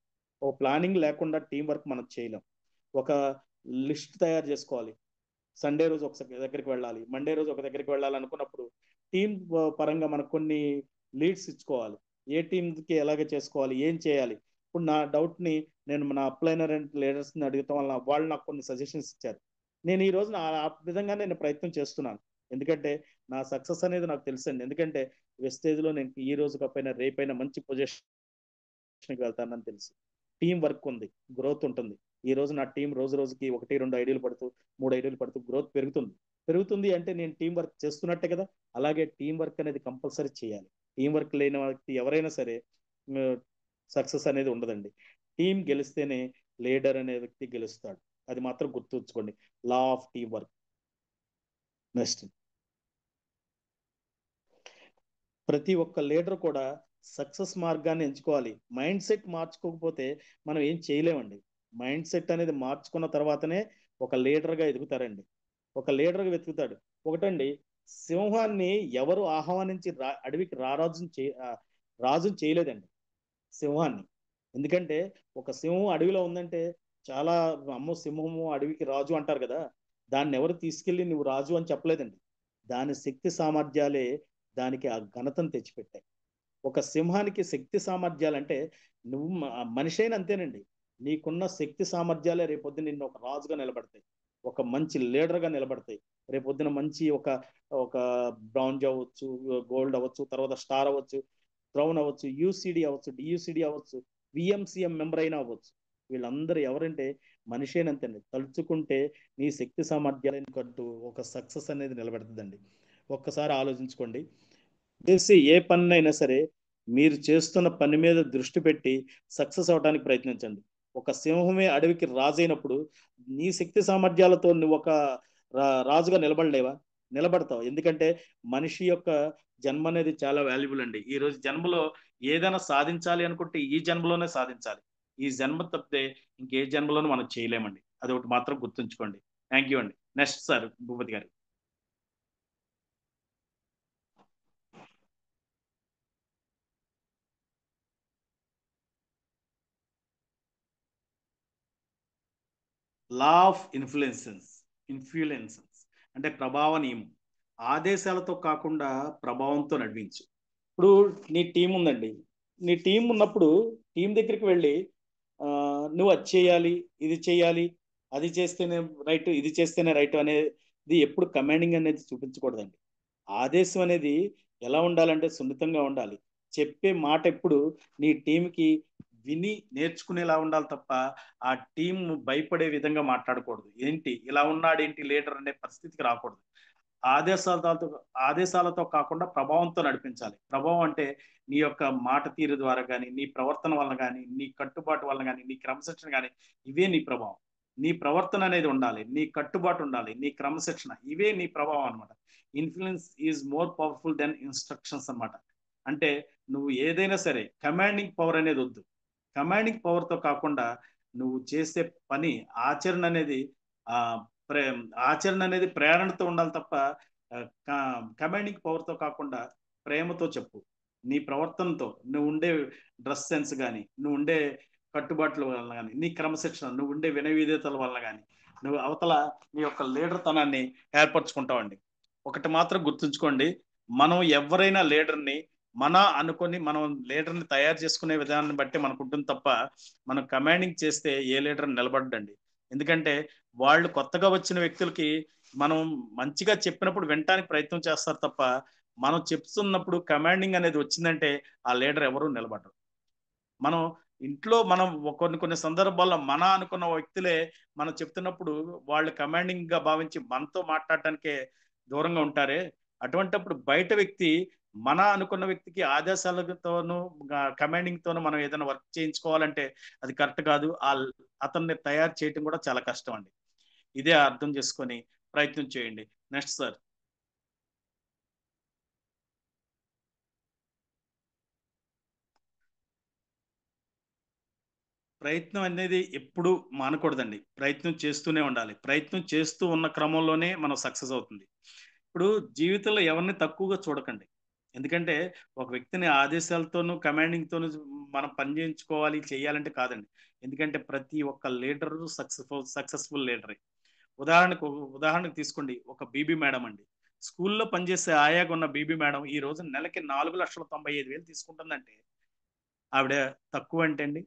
ఒక ప్లానింగ్ లేకుండా టీం వర్క్ మనం చేయలేం. ఒక లిస్ట్ తయారు చేసుకోవాలి. సండే రోజు ఒక దగ్గరికి వెళ్ళాలి, మండే రోజు ఒక దగ్గరికి వెళ్ళాలి అనుకున్నప్పుడు టీం పరంగా మనకు కొన్ని లీడ్స్ ఇచ్చుకోవాలి. ఏ టీంకి ఎలాగ చేసుకోవాలి, ఏం చేయాలి. ఇప్పుడు నా డౌట్ని నేను మన అప్లైనర్ అండ్ లీడర్స్ని అడగటం వల్ల వాళ్ళు నాకు కొన్ని సజెషన్స్ ఇచ్చారు. నేను ఈ రోజు ఆ విధంగా నేను ప్రయత్నం చేస్తున్నాను. ఎందుకంటే నా సక్సెస్ అనేది నాకు తెలుసండి. ఎందుకంటే వెస్టేజ్లో నేను ఈ రోజు కాకపోయినా రేపైనా మంచి పొజిషన్కి వెళ్తానని తెలుసు. టీం వర్క్ ఉంది, గ్రోత్ ఉంటుంది. ఈ రోజు నా టీం రోజు రోజుకి 1-2 ఐడియాలు పడుతూ 3 ఐడియాలు పడుతూ గ్రోత్ పెరుగుతుంది అంటే నేను టీం వర్క్ చేస్తున్నట్టే కదా. అలాగే టీం వర్క్ అనేది కంపల్సరీ చేయాలి. టీం వర్క్ లేని వ్యక్తి ఎవరైనా సరే సక్సెస్ అనేది ఉండదండి. టీం గెలిస్తేనే లీడర్ అనే వ్యక్తి గెలుస్తాడు. అది మాత్రం గుర్తుంచుకోండి. Law of team work. Next, ప్రతి ఒక్క లీడర్ కూడా సక్సెస్ మార్గాన్ని ఎంచుకోవాలి. మైండ్ సెట్ మార్చుకోకపోతే మనం ఏం చేయలేమండి. మైండ్ సెట్ అనేది మార్చుకున్న తర్వాతనే ఒక లీడర్గా ఎదుగుతారండి. ఒక లీడర్గా వెతుకుతాడు. ఒకటండి, సింహాన్ని ఎవరు ఆహ్వానించి అడవికి రాజుని చేయలేదండి సింహాన్ని. ఎందుకంటే ఒక సింహం అడవిలో ఉందంటే చాలా అమ్మో సింహము అడవికి రాజు అంటారు కదా. దాన్ని ఎవరు తీసుకెళ్ళి నువ్వు రాజు అని చెప్పలేదండి. దాని శక్తి సామర్థ్యాలే దానికి ఆ ఘనతను తెచ్చిపెట్టాయి. ఒక సింహానికి శక్తి సామర్థ్యాలు అంటే నువ్వు మనిషి అయిన అంతేనండి. నీకున్న శక్తి సామర్థ్యాలే రేపొద్దున నిన్ను ఒక రాజుగా నిలబడతాయి, ఒక మంచి లీడర్గా నిలబడతాయి. రేపొద్దున మంచి ఒక ఒక బ్రాంజ్ అవ్వచ్చు, గోల్డ్ అవ్వచ్చు, తర్వాత స్టార్ అవ్వచ్చు, క్రౌన్ అవ్వచ్చు, యూసిడి అవ్వచ్చు, డియూసిడి అవ్వచ్చు, విఎంసిఎం మెంబర్ అయినా అవ్వచ్చు. వీళ్ళందరూ ఎవరంటే మనిషి అయినంతేనండి. తలుచుకుంటే నీ శక్తి సామర్థ్యాలను కట్టు ఒక సక్సెస్ అనేది నిలబెడుతుందండి. ఒక్కసారి ఆలోచించుకోండి. చేసి ఏ పనినైనా సరే మీరు చేస్తున్న పని మీద దృష్టి పెట్టి సక్సెస్ అవడానికి ప్రయత్నించండి. ఒక సింహమే అడవికి రాజైనప్పుడు నీ శక్తి సామర్థ్యాలతో నువ్వు ఒక రాజుగా నిలబడలేవా? నిలబడతావు. ఎందుకంటే మనిషి యొక్క జన్మ అనేది చాలా వాల్యుబుల్ అండి. ఈ రోజు జన్మలో ఏదైనా సాధించాలి అనుకుంటే ఈ జన్మలోనే సాధించాలి. ఈ జన్మ తప్పితే ఇంకే జన్మలోనూ మనం చేయలేమండి. అది ఒకటి మాత్రం గుర్తుంచుకోండి. థ్యాంక్ యూ అండి. నెక్స్ట్ సార్ భూపతి గారు. లా ఆఫ్ ఇన్ఫ్లుయెన్సెస్ అంటే ప్రభావ నియమం. ఆదేశాలతో కాకుండా ప్రభావంతో నడిపించు. ఇప్పుడు నీ టీం ఉందండి. నీ టీం ఉన్నప్పుడు టీం దగ్గరికి వెళ్ళి నువ్వు అది చేయాలి, ఇది చేయాలి, అది చేస్తేనే రైట్, ఇది చేస్తేనే రైట్ అనేది ఎప్పుడు కమాండింగ్ అనేది చూపించకూడదండి. ఆదేశం అనేది ఎలా ఉండాలంటే సున్నితంగా ఉండాలి. చెప్పే మాట ఎప్పుడు నీ టీంకి విని నేర్చుకునేలా ఉండాలి తప్ప ఆ టీం భయపడే విధంగా మాట్లాడకూడదు. ఏంటి ఇలా ఉన్నాడు ఏంటి లీడర్ అనే పరిస్థితికి రాకూడదు. ఆదేశాలతో ఆదేశాలతో కాకుండా ప్రభావంతో నడిపించాలి. ప్రభావం అంటే నీ యొక్క మాట తీరు ద్వారా కానీ, నీ ప్రవర్తన వల్ల కానీ, నీ కట్టుబాటు వల్ల కానీ, నీ క్రమశిక్షణ కానీ, ఇవే నీ ప్రభావం. నీ ప్రవర్తన అనేది ఉండాలి, నీ కట్టుబాటు ఉండాలి, నీ క్రమశిక్షణ, ఇవే నీ ప్రభావం అనమాట. Influence is more powerful than instructions అనమాట. అంటే నువ్వు ఏదైనా సరే కమాండింగ్ పవర్ అనేది వద్దు. కమాండింగ్ పవర్తో కాకుండా నువ్వు చేసే పని ఆచరణ అనేది ఆ ఆచరణ అనేది ప్రేరణతో ఉండాలి తప్ప కమాండింగ్ పవర్తో కాకుండా ప్రేమతో చెప్పు. నీ ప్రవర్తనతో, నువ్వు ఉండే డ్రెస్ సెన్స్ కానీ, నువ్వు ఉండే కట్టుబాట్ల వల్ల కానీ, నీ క్రమశిక్షణ, నువ్వు ఉండే వినయ వల్ల కానీ నువ్వు అవతల నీ యొక్క లీడర్ తనాన్ని ఏర్పరచుకుంటావండి. ఒకటి మాత్రం గుర్తుంచుకోండి, మనం ఎవరైనా లీడర్ని మనం లీడర్ని తయారు చేసుకునే విధానాన్ని బట్టి మనకు ఉంటుంది తప్ప మనం కమాండింగ్ చేస్తే ఏ లీడర్ నిలబడ్డండి. ఎందుకంటే వాళ్ళు కొత్తగా వచ్చిన వ్యక్తులకి మనం మంచిగా చెప్పినప్పుడు వినటానికి ప్రయత్నం చేస్తారు తప్ప మనం చెప్తున్నప్పుడు కమాండింగ్ అనేది వచ్చిందంటే ఆ లీడర్ ఎవరు నిలబడరు. మనం ఇంట్లో మనం కొన్ని సందర్భాల్లో అనుకున్న వ్యక్తులే మనం చెప్తున్నప్పుడు వాళ్ళు కమాండింగ్ గా భావించి మనతో మాట్లాడటానికే దూరంగా ఉంటారే. అటువంటిప్పుడు బయట వ్యక్తి అనుకున్న వ్యక్తికి ఆదేశాలతోనూ కమాండింగ్ తోనూ మనం ఏదైనా వర్క్ చేయించుకోవాలంటే అది కరెక్ట్ కాదు. అతన్ని తయారు చేయటం కూడా చాలా కష్టం అండి. ఇదే అర్థం చేసుకొని ప్రయత్నం చేయండి. Next sir. ప్రయత్నం అనేది ఎప్పుడు మానకూడదండి. ప్రయత్నం చేస్తూనే ఉండాలి. ప్రయత్నం చేస్తూ ఉన్న క్రమంలోనే మనం సక్సెస్ అవుతుంది. ఇప్పుడు జీవితంలో ఎవరిని తక్కువగా చూడకండి. ఎందుకంటే ఒక వ్యక్తిని ఆదేశాలతోనూ, కమాండింగ్‌తోనూ మనం పని చేయించుకోవాలి, చేయాలంటే కాదండి. ఎందుకంటే ప్రతి ఒక్క లీడరు సక్సెస్‌ఫుల్ లీడరే. ఉదాహరణకు తీసుకోండి. ఒక బీబీ మేడం అండి. స్కూల్‌లో పనిచేసే ఆయాగా ఉన్న బీబీ మేడం ఈ రోజు నెలకి 4,95,000 తీసుకుంటుందంటే ఆవిడ తక్కువ అంటే అండి?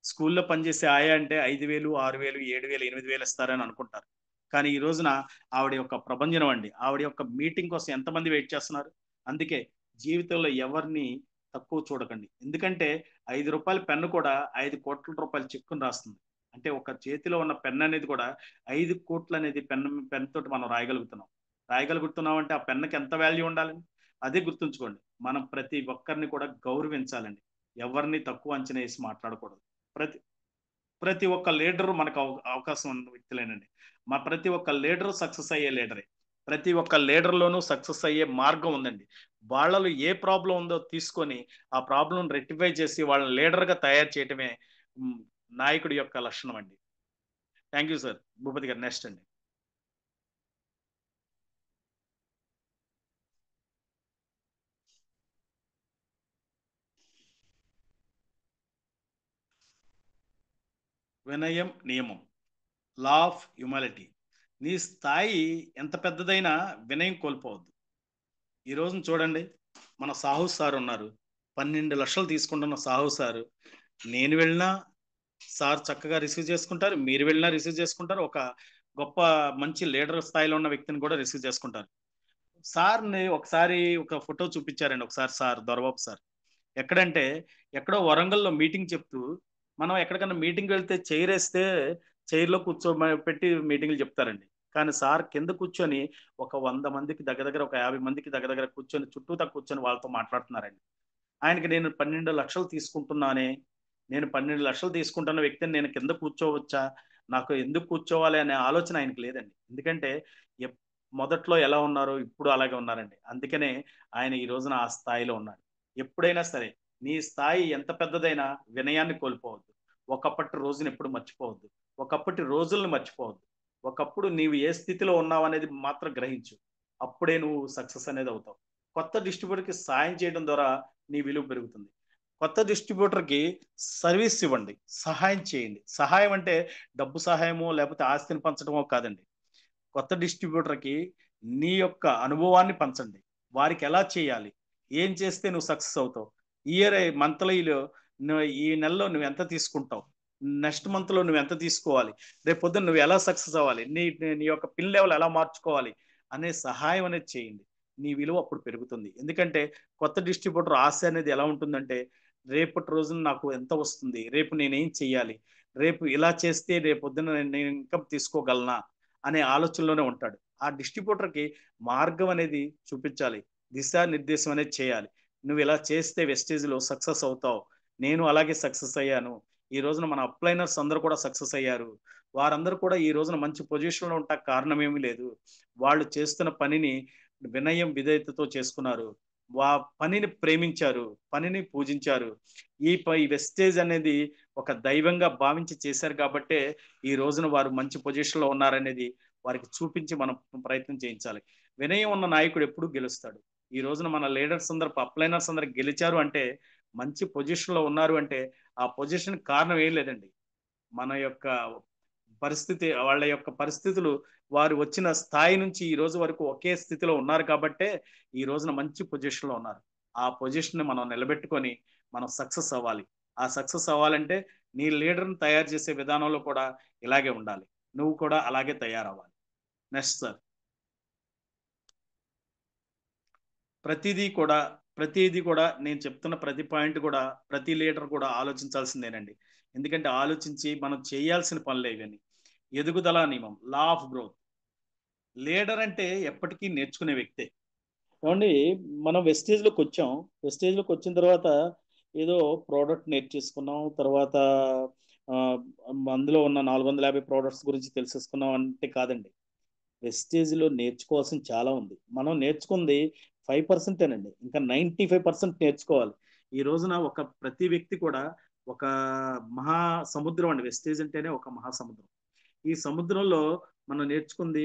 స్కూల్‌లో పనిచేసే ఆయా అంటే 5,000, 6,000, 7,000, 8,000 ఇస్తారని అనుకుంటారు. కానీ ఈ రోజున ఆవిడ యొక్క ప్రభంజనం అండి. ఆవిడ యొక్క మీటింగ్ కోసం ఎంతమంది వెయిట్ చేస్తున్నారు? అందుకే జీవితంలో ఎవరిని తక్కువ చూడకండి. ఎందుకంటే రూ. 5 పెన్ను కూడా రూ. 5,00,00,000 చెక్కుని రాస్తుంది. అంటే ఒక చేతిలో ఉన్న పెన్ అనేది కూడా 5,00,00,000 అనేది పెన్ తోటి మనం రాయగలుగుతున్నాం అంటే ఆ పెన్నుకి ఎంత వాల్యూ ఉండాలండి? అదే గుర్తుంచుకోండి. మనం ప్రతి ఒక్కరిని కూడా గౌరవించాలండి. ఎవరిని తక్కువ అంచనా వేసి మాట్లాడకూడదు. ప్రతి ప్రతి ఒక్క లీడరు మనకు అవకాశం ఉన్న వ్యక్తులేనండి. ప్రతి ఒక్క లీడరు సక్సెస్ అయ్యే లీడరే. ప్రతి ఒక్క లీడర్‌లోనూ సక్సెస్ అయ్యే మార్గం ఉందండి. వాళ్ళలో ఏ ప్రాబ్లమ్ ఉందో తీసుకొని, ఆ ప్రాబ్లమ్‌ని రెక్టిఫై చేసి వాళ్ళని లీడర్‌గా తయారు చేయటమే హ్మ్. నాయకుడి యొక్క లక్షణం అండి. Thank you sir. భూపతి గారు నెక్స్ట్ అండి. వినయం నియమం. Law of humility. నీ స్థాయి ఎంత పెద్దదైనా వినయం కోల్పోవద్దు. ఈ రోజున చూడండి, మన సాహు సార్ ఉన్నారు. 12,00,000 తీసుకుంటున్న సాహు సారు, నేను వెళ్ళినా సార్ చక్కగా రిసీవ్ చేసుకుంటారు. మీరు వెళ్ళినా రిసీవ్ చేసుకుంటారు. ఒక గొప్ప మంచి లీడర్ స్థాయిలో ఉన్న వ్యక్తిని కూడా రిసీవ్ చేసుకుంటారు. సార్‌ని ఒకసారి ఒక ఫోటో చూపించారండి ఒకసారి సార్, దొరబాబు సార్. ఎక్కడంటే, ఎక్కడో వరంగల్‌లో మీటింగ్ చెప్తూ, మనం ఎక్కడికన్నా మీటింగ్‌కి వెళ్తే చైరేస్తే చైర్‌లో పెట్టి మీటింగ్‌లు చెప్తారండి. కానీ సార్ కింద కూర్చొని ఒక 100 మందికి దగ్గర దగ్గర ఒక 50 మందికి దగ్గర దగ్గర కూర్చొని చుట్టూతా కూర్చొని వాళ్ళతో మాట్లాడుతున్నారండి. ఆయనకి నేను 12,00,000 తీసుకుంటున్నానే, నేను 12,00,000 తీసుకుంటున్న వ్యక్తిని నేను కింద కూర్చోవచ్చా? నాకు ఎందుకు కూర్చోవాలి అనే ఆలోచన ఆయనకి లేదండి. ఎందుకంటే ఎప్ మొదట్లో ఎలా ఉన్నారో ఇప్పుడు అలాగే ఉన్నారండి. అందుకనే ఆయన ఈ రోజున ఆ స్థాయిలో ఉన్నారు. ఎప్పుడైనా సరే నీ స్థాయి ఎంత పెద్దదైనా వినయాన్ని కోల్పోవద్దు. ఒకప్పటి రోజుని ఎప్పుడు మర్చిపోవద్దు. ఒకప్పటి రోజుల్ని మర్చిపోవద్దు. ఒకప్పుడు నీవు ఏ స్థితిలో ఉన్నావనేది మాత్రం గ్రహించు. అప్పుడే నువ్వు సక్సెస్ అనేది అవుతావు. కొత్త డిస్ట్రిబ్యూటర్‌కి సాయం చేయడం ద్వారా నీ విలువ పెరుగుతుంది. కొత్త డిస్ట్రిబ్యూటర్‌కి సర్వీస్ ఇవ్వండి. సహాయం చేయండి. సహాయం అంటే డబ్బు సహాయమో లేకపోతే ఆస్తిని పంచడమో కాదండి. కొత్త డిస్ట్రిబ్యూటర్‌కి నీ యొక్క అనుభవాన్ని పంచండి. వారికి ఎలా చేయాలి? ఏం చేస్తే నువ్వు సక్సెస్ అవుతావు? మంత్లీలో ఈ నెలలో నువ్వెంత తీసుకుంటావు? నెక్స్ట్ మంత్‌లో నువ్వెంత తీసుకోవాలి? రేపొద్దున నువ్వు ఎలా సక్సెస్ అవ్వాలి? నీ నీ యొక్క పిన్ లెవెల్ ఎలా మార్చుకోవాలి? అనే సహాయం అనేది చేయండి. నీ విలువ అప్పుడు పెరుగుతుంది. ఎందుకంటే కొత్త డిస్ట్రిబ్యూటర్ ఆశ అనేది ఎలా ఉంటుందంటే, రేపటి రోజున నాకు ఎంత వస్తుంది? రేపు నేనేం చేయాలి? రేపు ఇలా చేస్తే రేపొద్దున నేను ఇన్‌కమ్ తీసుకోగలనా? అనే ఆలోచనలోనే ఉంటాడు. ఆ డిస్ట్రిబ్యూటర్‌కి మార్గం అనేది చూపించాలి. దిశానిర్దేశం అనేది చేయాలి. నువ్వు ఇలా చేస్తే వెస్టేజ్‌లో సక్సెస్ అవుతావు. నేను అలాగే సక్సెస్ అయ్యాను. ఈ రోజున మన అప్లైనర్స్ అందరూ కూడా సక్సెస్ అయ్యారు. వారందరూ కూడా ఈ రోజున మంచి పొజిషన్‌లో ఉండటానికి కారణం ఏమీ లేదు. వాళ్ళు చేస్తున్న పనిని వినయం, విధేయతతో చేసుకున్నారు. వా పనిని ప్రేమించారు. పనిని పూజించారు. ఈ వెస్టేజ్ అనేది ఒక దైవంగా భావించి చేశారు కాబట్టే ఈ రోజున వారు మంచి పొజిషన్‌లో ఉన్నారనేది వారికి చూపించి మనం ప్రయత్నం చేయించాలి. వినయం ఉన్న నాయకుడు ఎప్పుడూ గెలుస్తాడు. ఈ రోజున మన లీడర్స్ అందరూ అప్లైనర్స్ అందరూ గెలిచారు అంటే, మంచి పొజిషన్‌లో ఉన్నారు అంటే, ఆ పొజిషన్‌కి కారణం ఏం లేదండి. మన యొక్క వాళ్ళ యొక్క పరిస్థితులు వారు వచ్చిన స్థాయి నుంచి ఈ రోజు వరకు ఒకే స్థితిలో ఉన్నారు కాబట్టే, ఈ రోజున మంచి పొజిషన్‌లో ఉన్నారు. ఆ పొజిషన్‌ని మనం నిలబెట్టుకొని, మనం సక్సెస్ అవ్వాలి. ఆ సక్సెస్ అవ్వాలంటే, నీ లీడర్‌ని తయారు చేసే విధానంలో కూడా ఇలాగే ఉండాలి. నువ్వు కూడా అలాగే తయారవ్వాలి. Next sir. ప్రతీదీ కూడా, ప్రతీదీ కూడా నేను చెప్తున్న ప్రతి పాయింట్ కూడా ప్రతి లీడర్ కూడా ఆలోచించాల్సిందేనండి. ఎందుకంటే ఆలోచించి మనం చేయాల్సిన పనులే ఇవన్నీ. ఎదుగుదల నియమం, లా ఆఫ్ గ్రోత్. లీడర్ అంటే ఎప్పటికీ నేర్చుకునే వ్యక్తే. ఏవండీ, మనం వెస్టేజ్‌లోకి వచ్చాం. వెస్టేజ్‌లోకి వచ్చిన తర్వాత ఏదో ప్రోడక్ట్ నేర్చేసుకున్నాం. తర్వాత ఆహ్, అందులో ఉన్న 450 ప్రొడక్ట్స్ గురించి తెలిసేసుకున్నాం అంటే కాదండి. వెస్టేజ్‌లో నేర్చుకోవాల్సింది చాలా ఉంది. మనం నేర్చుకుంది 5% ఇంకా 95% నేర్చుకోవాలి. ఈ రోజున ప్రతి వ్యక్తి కూడా ఒక మహా సముద్రం అండి. వెస్టేజ్ అంటేనే ఒక మహాసముద్రం. ఈ సముద్రంలో మనం నేర్చుకుంది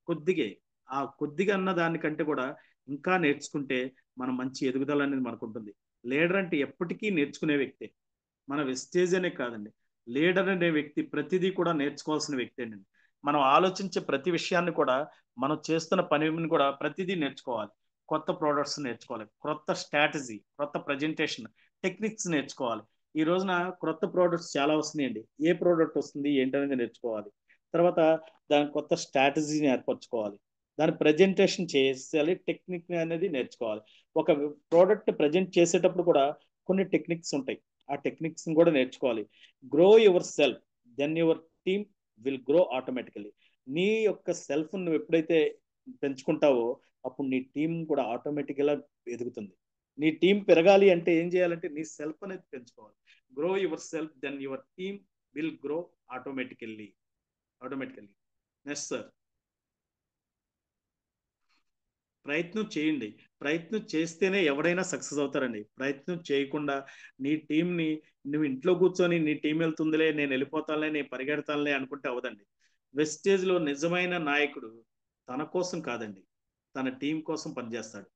కొద్దిగే. ఆ కొద్దిగా అన్న దానికంటే కూడా ఇంకా నేర్చుకుంటే మనం మంచి ఎదుగుదల అనేది మనకు ఉంటుంది. లీడర్ అంటే ఎప్పటికీ నేర్చుకునే వ్యక్తే. మన వెస్టేజ్ అనే కాదండి. లీడర్ అనే వ్యక్తి ప్రతిదీ కూడా నేర్చుకోవాల్సిన వ్యక్తి అండి. మనం ఆలోచించే ప్రతి విషయాన్ని కూడా, మనం చేస్తున్న పనిని కూడా ప్రతిదీ నేర్చుకోవాలి. కొత్త ప్రోడక్ట్స్ నేర్చుకోవాలి, కొత్త స్ట్రాటజీ, కొత్త ప్రజెంటేషన్ టెక్నిక్స్ నేర్చుకోవాలి. ఈ రోజున కొత్త ప్రోడక్ట్స్ చాలా వస్తున్నాయండి. ఏ ప్రోడక్ట్ వస్తుంది ఏంటనేది నేర్చుకోవాలి. తర్వాత దాని కొత్త స్ట్రాటజీని ఏర్పరచుకోవాలి, దాని ప్రజెంటేషన్ చేయాలి, టెక్నిక్ అనేది నేర్చుకోవాలి. ఒక ప్రోడక్ట్ ప్రజెంట్ చేసేటప్పుడు కూడా కొన్ని టెక్నిక్స్ ఉంటాయి. ఆ టెక్నిక్స్ కూడా నేర్చుకోవాలి. Grow yourself, then your team will grow automatically. నీ యొక్క సెల్ఫ్ నువ్వు ఎప్పుడైతే పెంచుకుంటావో అప్పుడు నీ టీం కూడా ఆటోమేటిక్గా ఎదుగుతుంది. నీ టీం పెరగాలి అంటే ఏం చేయాలంటే నీ సెల్ఫ్ అనేది పెంచుకోవాలి. Grow yourself, then your team will grow automatically. Next sir, ప్రయత్నం చేయండి. ప్రయత్నం చేస్తేనే ఎవరైనా సక్సెస్ అవుతారండి. ప్రయత్నం చేయకుండా నీ టీంని, నువ్వు ఇంట్లో కూర్చొని నీ టీం వెళ్తుందిలే, నేను వెళ్ళిపోతానులే, నేను పరిగెడతానులే అనుకుంటే అవదండి. వెస్టేజ్లో నిజమైన నాయకుడు తన కోసం కాదండి, తన టీం కోసం పనిచేస్తాడు.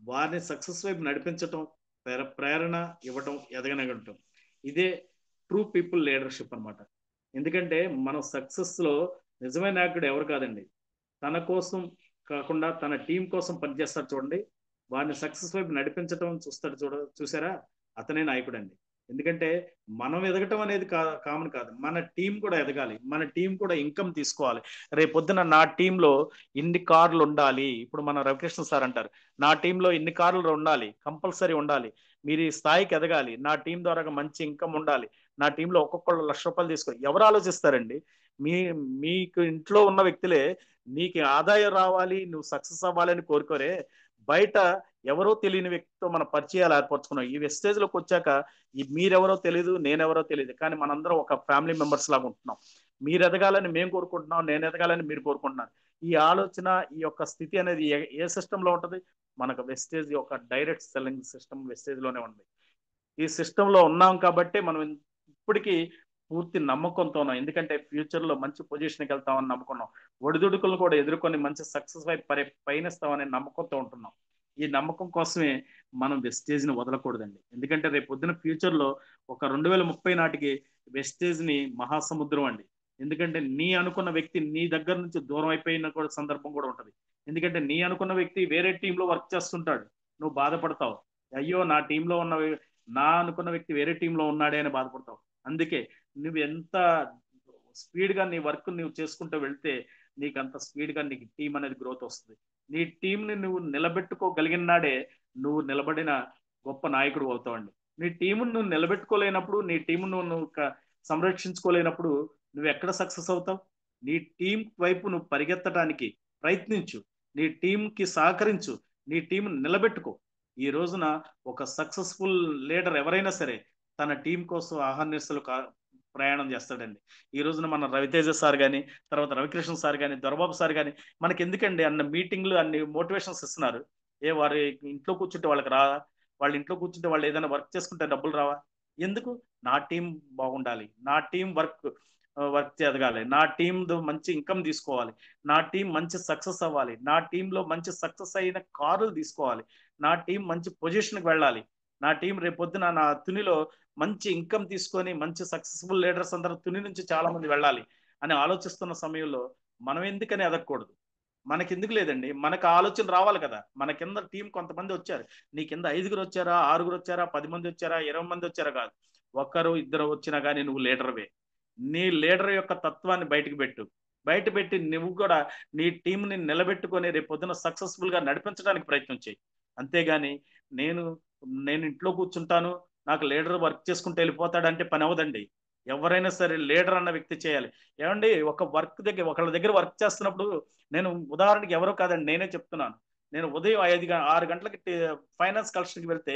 వారిని సక్సెస్ వైపు నడిపించటం, ప్రేరణ ఇవ్వటం, ఎదగనగటం, ఇదే ట్రూ పీపుల్ లీడర్షిప్ అన్నమాట. ఎందుకంటే మనం సక్సెస్లో నిజమైన నాయకుడు ఎవరు కాదండి, తన కోసం కాకుండా తన టీం కోసం పనిచేస్తాడు చూడండి, వాడిని సక్సెస్ వైపు నడిపించడం చూస్తాడు చూసారా, అతనే నాయకుడు అండి. ఎందుకంటే మనం ఎదగటం అనేది కామన్ కాదు, మన టీం కూడా ఎదగాలి, మన టీం కూడా ఇన్కమ్ తీసుకోవాలి. రేపొద్దున నా టీంలో ఇన్ని కార్లు ఉండాలి. ఇప్పుడు మన రవికృష్ణ సార్ అంటారు, నా టీంలో ఇన్ని కార్లు ఉండాలి, కంపల్సరీ ఉండాలి, మీరు ఈ స్థాయికి ఎదగాలి, నా టీం ద్వారా మంచి ఇన్కమ్ ఉండాలి, నా టీంలో ఒక్కొక్కళ్ళు ₹1,00,000 తీసుకోవాలి. ఎవరు ఆలోచిస్తారండి? మీ మీకు ఇంట్లో ఉన్న వ్యక్తులే నీకు ఆదాయం రావాలి, నువ్వు సక్సెస్ అవ్వాలని కోరుకోరే. బయట ఎవరో తెలియని వ్యక్తితో మన పరిచయాలు ఏర్పరచుకున్నాం. ఈ వెస్టేజ్లోకి వచ్చాక మీరెవరో తెలియదు, నేనెవరో తెలియదు, కానీ మనందరం ఒక ఫ్యామిలీ మెంబర్స్ లాగా ఉంటున్నాం. మీరు ఎదగాలని మేము కోరుకుంటున్నాం, నేను ఎదగాలని మీరు కోరుకుంటున్నారు. ఈ ఆలోచన, ఈ యొక్క స్థితి అనేది ఏ సిస్టంలో ఉంటుంది? మనకు వెస్టేజ్ యొక్క డైరెక్ట్ సెల్లింగ్ సిస్టమ్ వెస్టేజ్లోనే ఉంది. ఈ సిస్టంలో ఉన్నాం కాబట్టి మనం ఇప్పటికీ పూర్తి నమ్మకంతో ఉన్నాం. ఎందుకంటే ఫ్యూచర్లో మంచి పొజిషన్కి వెళ్తామని నమ్ముకున్నాం. ఒడిదుడుకులను కూడా ఎదుర్కొని మంచి సక్సెస్ వైపు పయనిస్తామనే నమ్మకంతో ఉంటున్నాం. ఈ నమ్మకం కోసమే మనం వెస్టేజ్ని వదలకూడదండి. ఎందుకంటే రేపు పొద్దున ఫ్యూచర్లో ఒక 2030 నాటికి వెస్టేజ్ని మహాసముద్రం అండి. ఎందుకంటే నీ అనుకున్న వ్యక్తి నీ దగ్గర నుంచి దూరం అయిపోయిన కూడా సందర్భం కూడా ఉంటుంది. ఎందుకంటే నీ అనుకున్న వ్యక్తి వేరే టీంలో వర్క్ చేస్తుంటాడు, నువ్వు బాధపడతావు. అయ్యో నా అనుకున్న వ్యక్తి వేరే టీంలో ఉన్నాడే అని బాధపడతావు. అందుకే నువ్వు ఎంత స్పీడ్గా నీ వర్క్ నువ్వు చేసుకుంటూ వెళ్తే నీకు అంత స్పీడ్గా నీకు టీం అనేది గ్రోత్ వస్తుంది. నీ టీంని నువ్వు నిలబెట్టుకోగలిగిన నాడే నువ్వు నిలబడిన గొప్ప నాయకుడు అవుతావండి. నీ టీమును నువ్వు నిలబెట్టుకోలేనప్పుడు, నీ టీమును నువ్వు సంరక్షించుకోలేనప్పుడు నువ్వు ఎక్కడ సక్సెస్ అవుతావు? నీ టీం వైపు నువ్వు పరిగెత్తడానికి ప్రయత్నించు, నీ టీంకి సహకరించు, నీ టీం నిలబెట్టుకో. ఈ రోజున ఒక సక్సెస్ఫుల్ లీడర్ ఎవరైనా సరే తన టీం కోసం ఆహర్నిశలు ప్రయాణం చేస్తాడండి. ఈ రోజున మన రవితేజ సార్ కానీ, తర్వాత రవికృష్ణ సార్ కానీ, దొరబాబు సార్ కానీ మనకి ఎందుకండి అన్న మీటింగ్లు, అన్ని మోటివేషన్స్ ఇస్తున్నారు? వారి ఇంట్లో కూర్చుంటే వాళ్ళకి రావా? వాళ్ళ ఇంట్లో కూర్చుంటే వాళ్ళు ఏదైనా వర్క్ చేసుకుంటే డబ్బులు రావా? ఎందుకు? నా టీం బాగుండాలి, నా టీం వర్క్ ఎదగాలి, నా టీం మంచి ఇన్కమ్ తీసుకోవాలి, నా టీం మంచి సక్సెస్ అవ్వాలి, నా టీంలో మంచి సక్సెస్ అయిన కార్లు తీసుకోవాలి, నా టీం మంచి పొజిషన్కి వెళ్ళాలి, నా టీం రేపొద్దున నా తునిలో మంచి ఇన్కమ్ తీసుకొని మంచి సక్సెస్ఫుల్ లీడర్స్ అందరూ తుని నుంచి చాలా మంది వెళ్ళాలి అని ఆలోచిస్తున్న సమయంలో మనం ఎందుకని ఎదగకూడదు? మనకెందుకు లేదండి? మనకు ఆలోచన రావాలి కదా. మన కింద టీం కొంతమంది వచ్చారు, నీ కింద 5 వచ్చారా, 6 వచ్చారా, 10 మంది వచ్చారా, 20 మంది వచ్చారా కాదు, ఒక్కరు ఇద్దరు వచ్చినా కానీ నువ్వు లీడర్వే. నీ లీడర్ యొక్క తత్వాన్ని బయట పెట్టి నువ్వు కూడా నీ టీంని నిలబెట్టుకొని రేపు పొద్దున సక్సెస్ఫుల్ గా నడిపించడానికి ప్రయత్నం చేయి. అంతేగాని నేను ఇంట్లో కూర్చుంటాను, నాకు లీడర్ వర్క్ చేసుకుంటూ వెళ్ళిపోతాడంటే పని అవదండి. ఎవరైనా సరే లీడర్ అన్న వ్యక్తి చేయాలి. ఏమండి, ఒకళ్ళ దగ్గర వర్క్ చేస్తున్నప్పుడు, నేను ఉదాహరణకి ఎవరో కాదండి, నేనే చెప్తున్నాను. నేను ఉదయం 6 గంటలకి ఫైనాన్స్ కలెక్షన్కి వెళ్తే